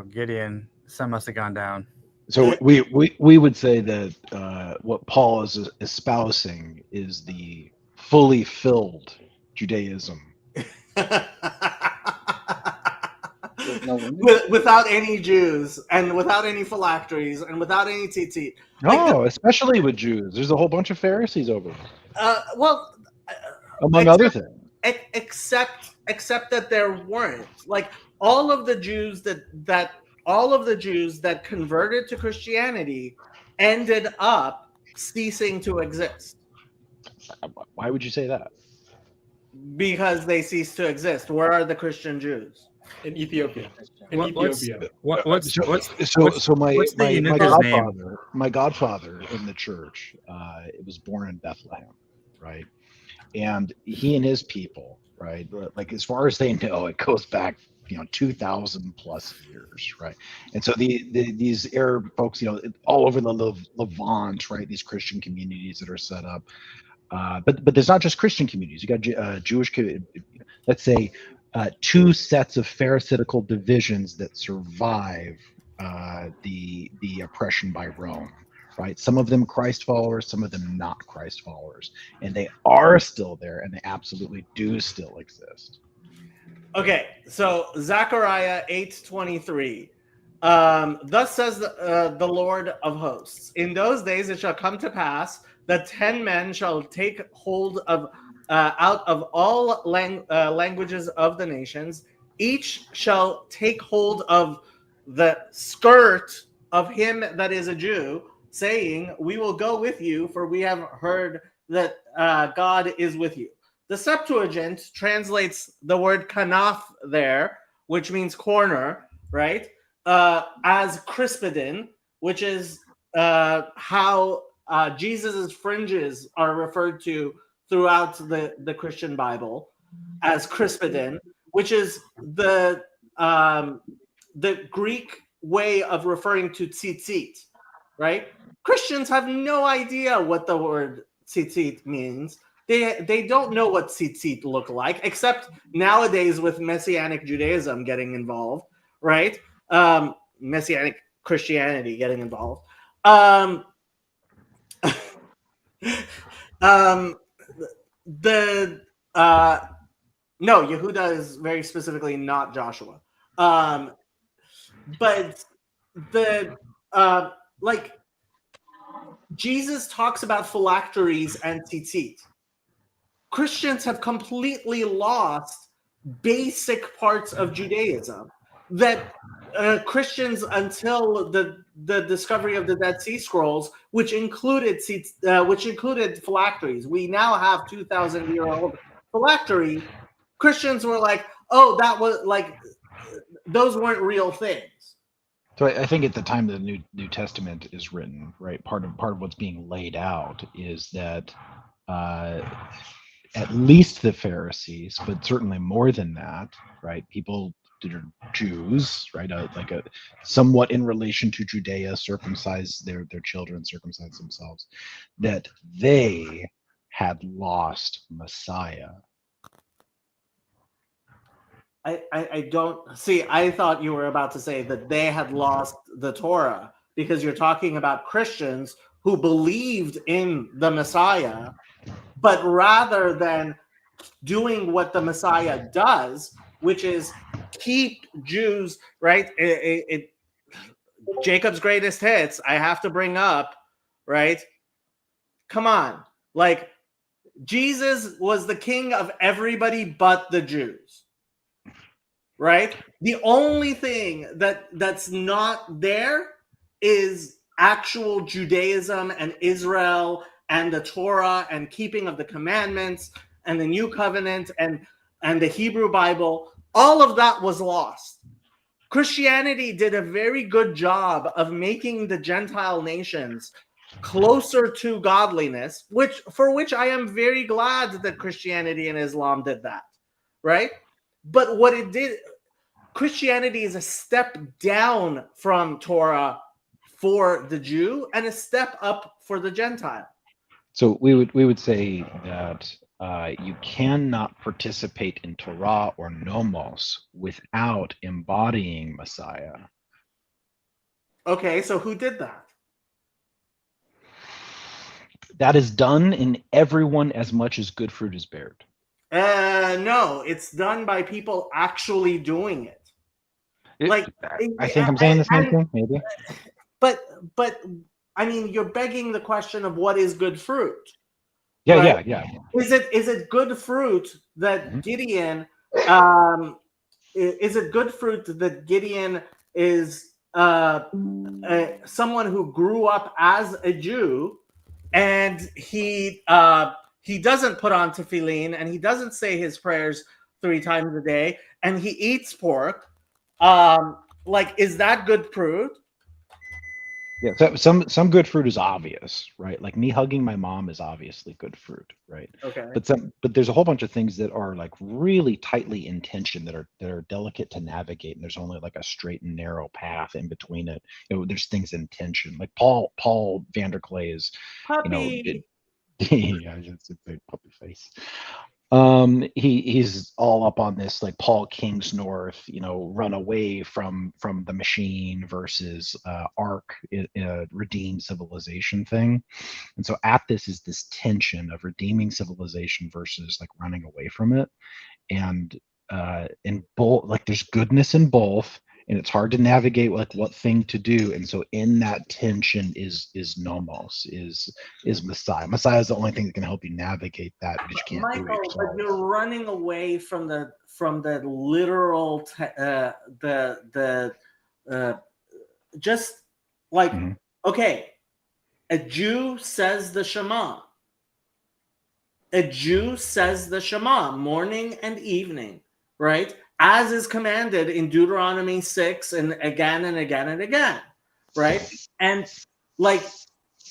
Gideon, the sun must have gone down. So we would say that what Paul is espousing is the fully filled Judaism. There's no women. Without any Jews and without any phylacteries and without any tzitzit. No, especially with Jews. There's a whole bunch of Pharisees over there, Well, among other things. except that there weren't, like, all of the Jews that converted to Christianity ended up ceasing to exist Why would you say that? because they ceased to exist. Where are the Christian Jews? In Ethiopia. In What's Ethiopia. what's So what's my what's the my eunuch's name? godfather in the church, it was born in Bethlehem, right? And he and his people, right? Like as far as they know, it goes back 2,000 plus years, right? And so these Arab folks, all over the Levant, right? These Christian communities that are set up, but there's not just Christian communities. You got Jewish, let's say, two sets of Pharisaical divisions that survive the oppression by Rome, right? Some of them Christ followers, some of them not Christ followers, and they are still there, and they absolutely do still exist. Okay, so Zechariah 8:23. Thus says the Lord of hosts, in those days it shall come to pass that 10 men shall take hold of out of all languages of the nations. Each shall take hold of the skirt of him that is a Jew, saying, we will go with you, for we have heard that God is with you. The Septuagint translates the word kanaf there, which means corner, right? As crispidin, which is how Jesus's fringes are referred to throughout the Christian Bible as crispidin, which is the Greek way of referring to tzitzit, right? Christians have no idea what the word tzitzit means. They don't know what tzitzit look like, except nowadays with Messianic Judaism getting involved, right? Messianic Christianity getting involved. No, Yehuda is very specifically not Joshua. But Jesus talks about phylacteries and tzitzit. Christians have completely lost basic parts of Judaism that Christians, until the discovery of the Dead Sea Scrolls, which included phylacteries. We now have 2,000-year-old phylactery. Christians were like, oh, that was like, those weren't real things. So I think at the time the New Testament is written, right, part of what's being laid out is that at least the Pharisees, but certainly more than that, right, people that are Jews, right, somewhat in relation to Judea, circumcise their children, circumcise themselves, that they had lost Messiah. I don't see. I thought you were about to say that they had lost the Torah, because you're talking about Christians who believed in the Messiah, but rather than doing what the Messiah does, which is keep Jews, right? Jacob's greatest hits, I have to bring up, right? Come on. Like, Jesus was the king of everybody but the Jews, right? The only thing that's not there is actual Judaism and Israel and the Torah and keeping of the commandments and the New Covenant and the Hebrew Bible. All of that was lost. Christianity did a very good job of making the Gentile nations closer to godliness, for which I am very glad that Christianity and Islam did that, right? But what it did, Christianity is a step down from Torah for the Jew and a step up for the Gentile. So we would say that you cannot participate in Torah or Nomos without embodying Messiah. Okay, so who did that? That is done in everyone as much as good fruit is bared. No, it's done by people actually doing it. Like, I think I'm saying the same thing, maybe. But I mean, you're begging the question of what is good fruit. Yeah, right? yeah. Is it good fruit that Mhm. Gideon? Is it good fruit that Gideon is someone who grew up as a Jew, and he doesn't put on tefillin, and he doesn't say his prayers 3 times a day, and he eats pork? Like, is that good fruit? Yeah, so some good fruit is obvious, right? Like me hugging my mom is obviously good fruit, right? Okay. But there's a whole bunch of things that are like really tightly in tension that are delicate to navigate, and there's only like a straight and narrow path in between it. There's things in tension. Like Paul Vanderklay is, Puppy. yeah, it's a big puppy face. He's all up on this like Paul Kingsnorth, run away from the machine versus Ark, redeem civilization thing. And so at this is this tension of redeeming civilization versus like running away from it. And in both, like there's goodness in both, and it's hard to navigate like what thing to do. And so in that tension is nomos, is Messiah. Messiah is the only thing that can help you navigate that, because you can't do it Michael, yourself. but you're running away from the literal just like Mhm. Okay, a Jew says the Shema. A Jew says the Shema morning and evening, right? As is commanded in Deuteronomy 6 and again and again and again, right? And like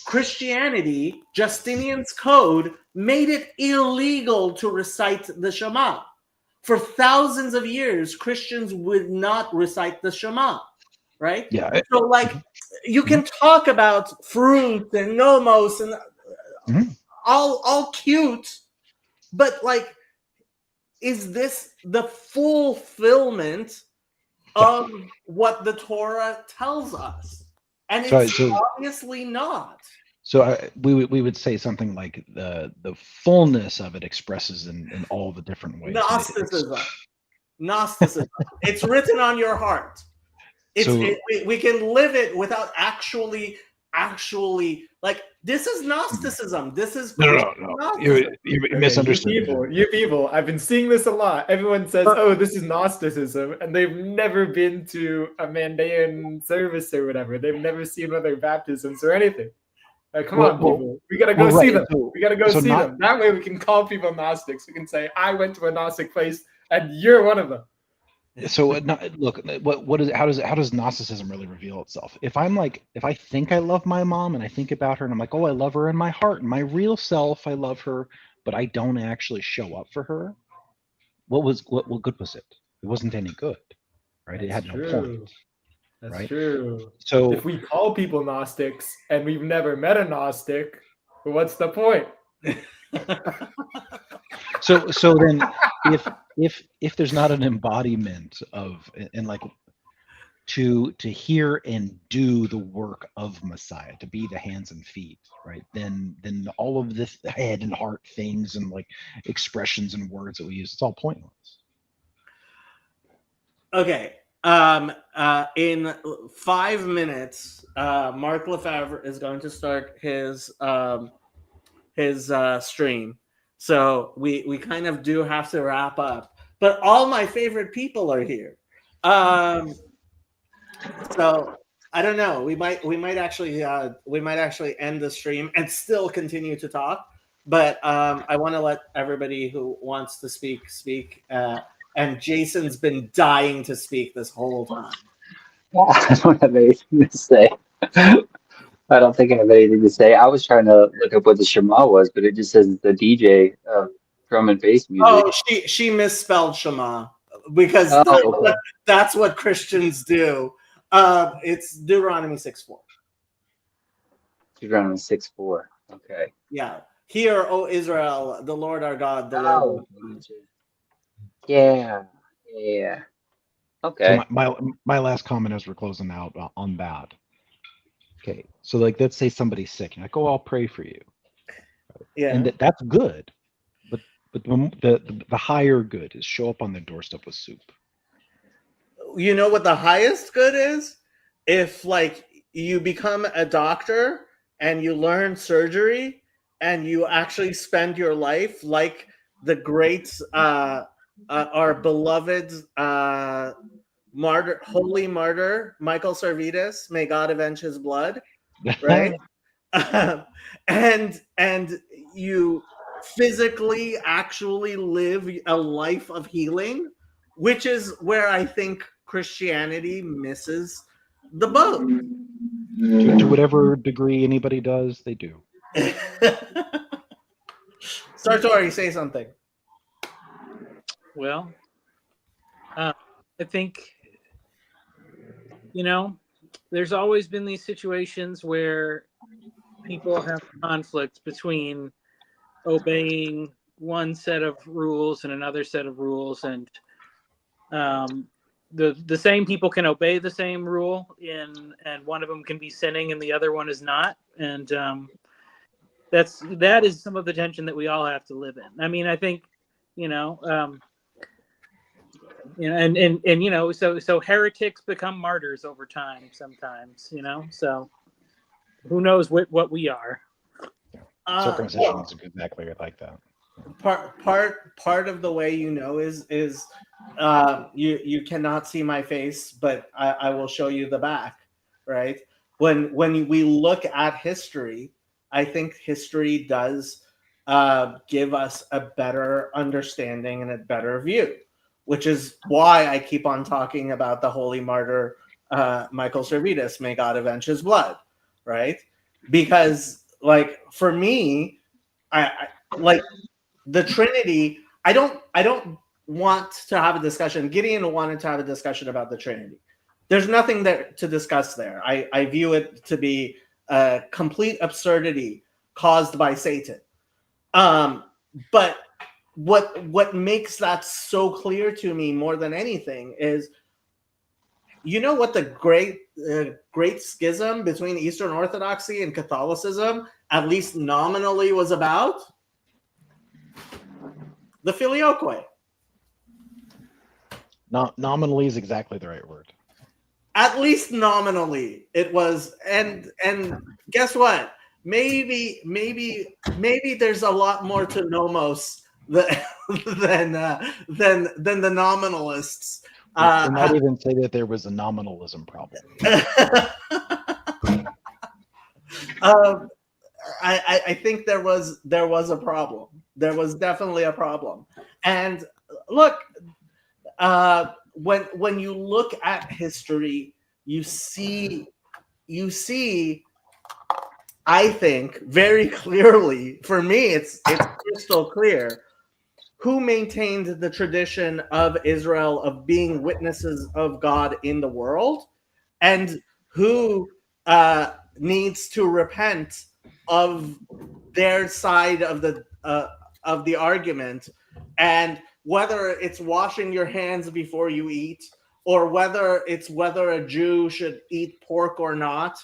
Christianity, Justinian's code made it illegal to recite the Shema. For thousands of years, Christians would not recite the Shema, right? Yeah. So like you can talk about fruit and nomos and Mhm. all cute, but like, is this the fulfillment of what the Torah tells us? And it's obviously not. So we would say something like the fullness of it expresses in all the different ways. Gnosticism. It's written on your heart. We can live it without actually like, this is Gnosticism. This is no. You misunderstood. You people, I've been seeing this a lot. Everyone says, "Oh, this is Gnosticism," and they've never been to a Mandaean service or whatever. They've never seen one of their baptisms or anything. Like, come on, people. We gotta go see them. We gotta go see them. That way we can call people Gnostics. We can say, I went to a Gnostic place and you're one of them. So look, how does Gnosticism really reveal itself? If I think I love my mom and I think about her and I'm like, oh, I love her in my heart, in my real self, I love her, but I don't actually show up for her. What good was it? It wasn't any good, right? That's it had true. no point. That's right? true. So if we call people Gnostics and we've never met a Gnostic, what's the point? So then if there's not an embodiment of, and like to hear and do the work of Messiah, to be the hands and feet, right? Then all of this head and heart things and like expressions and words that we use, it's all pointless. Okay. In 5 minutes, Mark Lefebvre is going to start his stream. So we kind of do have to wrap up, but all my favorite people are here. So I don't know. We might actually end the stream and still continue to talk. But I want to let everybody who wants to speak. And Jason's been dying to speak this whole time. I don't have anything to say. I don't think I have anything to say. I was trying to look up what the Shema was, but it just says the DJ drum and bass music. Oh, she misspelled Shema because that's what Christians do. It's Deuteronomy 6:4. Deuteronomy 6:4. Okay. Yeah. Hear, O Israel, the Lord our God, the Oh, Lord. yeah, yeah. So Okay. my last comment as we're closing out on that. Okay, so like let's say somebody's sick, and I go, I'll pray for you, Yeah. and that's good, but the higher good is show up on the doorstep with soup. You know what the highest good is? If like you become a doctor and you learn surgery and you actually spend your life like the great our beloved martyr, holy martyr Michael Servetus, may God avenge his blood, right? And you physically actually live a life of healing, which is where I think Christianity misses the boat. To whatever degree anybody does, they do. Sartori, say something. Well, I think, you know, there's always been these situations where people have conflict between obeying one set of rules and another set of rules, and the same people can obey the same rule and one of them can be sinning and the other one is not, and that is some of the tension that we all have to live in. I mean, I think, and so heretics become martyrs over time sometimes, so who knows what we are. Circumcision is exactly like that. Part of the way is you cannot see my face, but I will show you the back, right? When we look at history, I think history does give us a better understanding and a better view, which is why I keep on talking about the holy martyr Michael Servetus, may God avenge his blood, right? Because like for me, I like the Trinity. I don't want to have a discussion. Gideon wanted to have a discussion about the Trinity. There's nothing there to discuss there. I view it to be a complete absurdity caused by Satan. But what makes that so clear to me more than anything is, what the great schism between Eastern Orthodoxy and Catholicism, at least nominally, was about? The filioque. Nominally is exactly the right word. At least nominally it was, and guess what? Maybe there's a lot more to nomos than the nominalists. And not even say that there was a nominalism problem. I think there was a problem. There was definitely a problem. And look, when you look at history, you see, I think very clearly, for me, it's crystal clear, who maintained the tradition of Israel of being witnesses of God in the world, and who needs to repent of their side of the argument, and whether it's washing your hands before you eat, or whether a Jew should eat pork or not,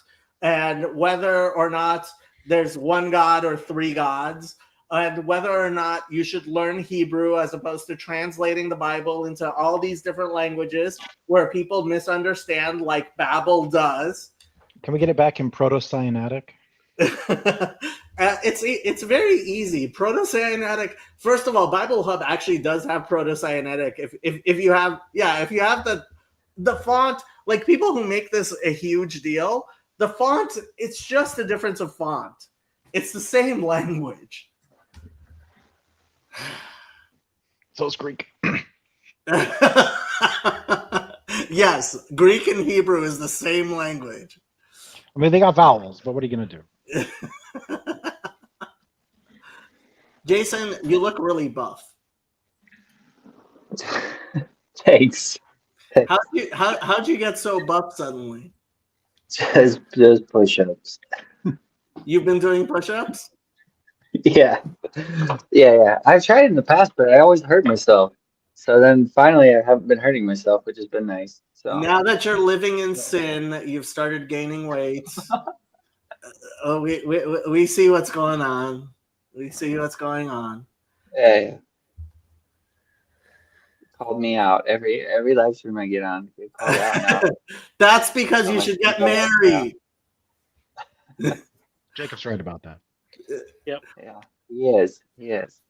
and whether or not there's one God or three gods, and whether or not you should learn Hebrew as opposed to translating the Bible into all these different languages where people misunderstand, like Babel does. Can we get it back in Proto-Sinaitic? It's very easy. Proto-Sinaitic. First of all, Bible Hub actually does have Proto-Sinaitic. If you have the font, like people who make this a huge deal, the font, it's just a difference of font. It's the same language. So it's Greek. Yes, Greek and Hebrew is the same language. I mean, they got vowels, but what are you going to do? Jason, you look really buff. Thanks. How'd you get so buff suddenly? Just push-ups. You've been doing push-ups? Yeah. Yeah. I've tried it in the past, but I always hurt myself. So then finally I haven't been hurting myself, which has been nice. So Now that you're living in sin, you've started gaining weight. Oh, we see what's going on. We see what's going on. yeah. Called me out every live stream I get on. Get called out now. That's because you should get married. Jacob's right about that. Yeah. He is.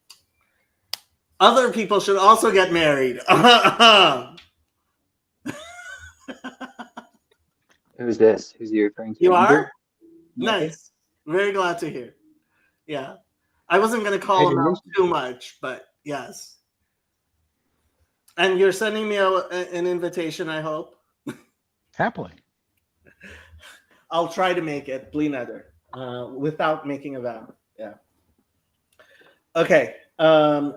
Other people should also get married. Who's this? Who's you referring to? You are? Okay. Nice. Very glad to hear. Yeah. I wasn't going to call him out too much, but yes. And you're sending me an invitation, I hope. Happily. I'll try to make it, Blineder, without making a vow. Yeah. Okay. I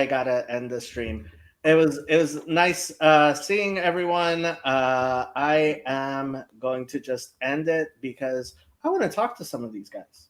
gotta end the stream. It was nice seeing everyone. I am going to just end it because I want to talk to some of these guys.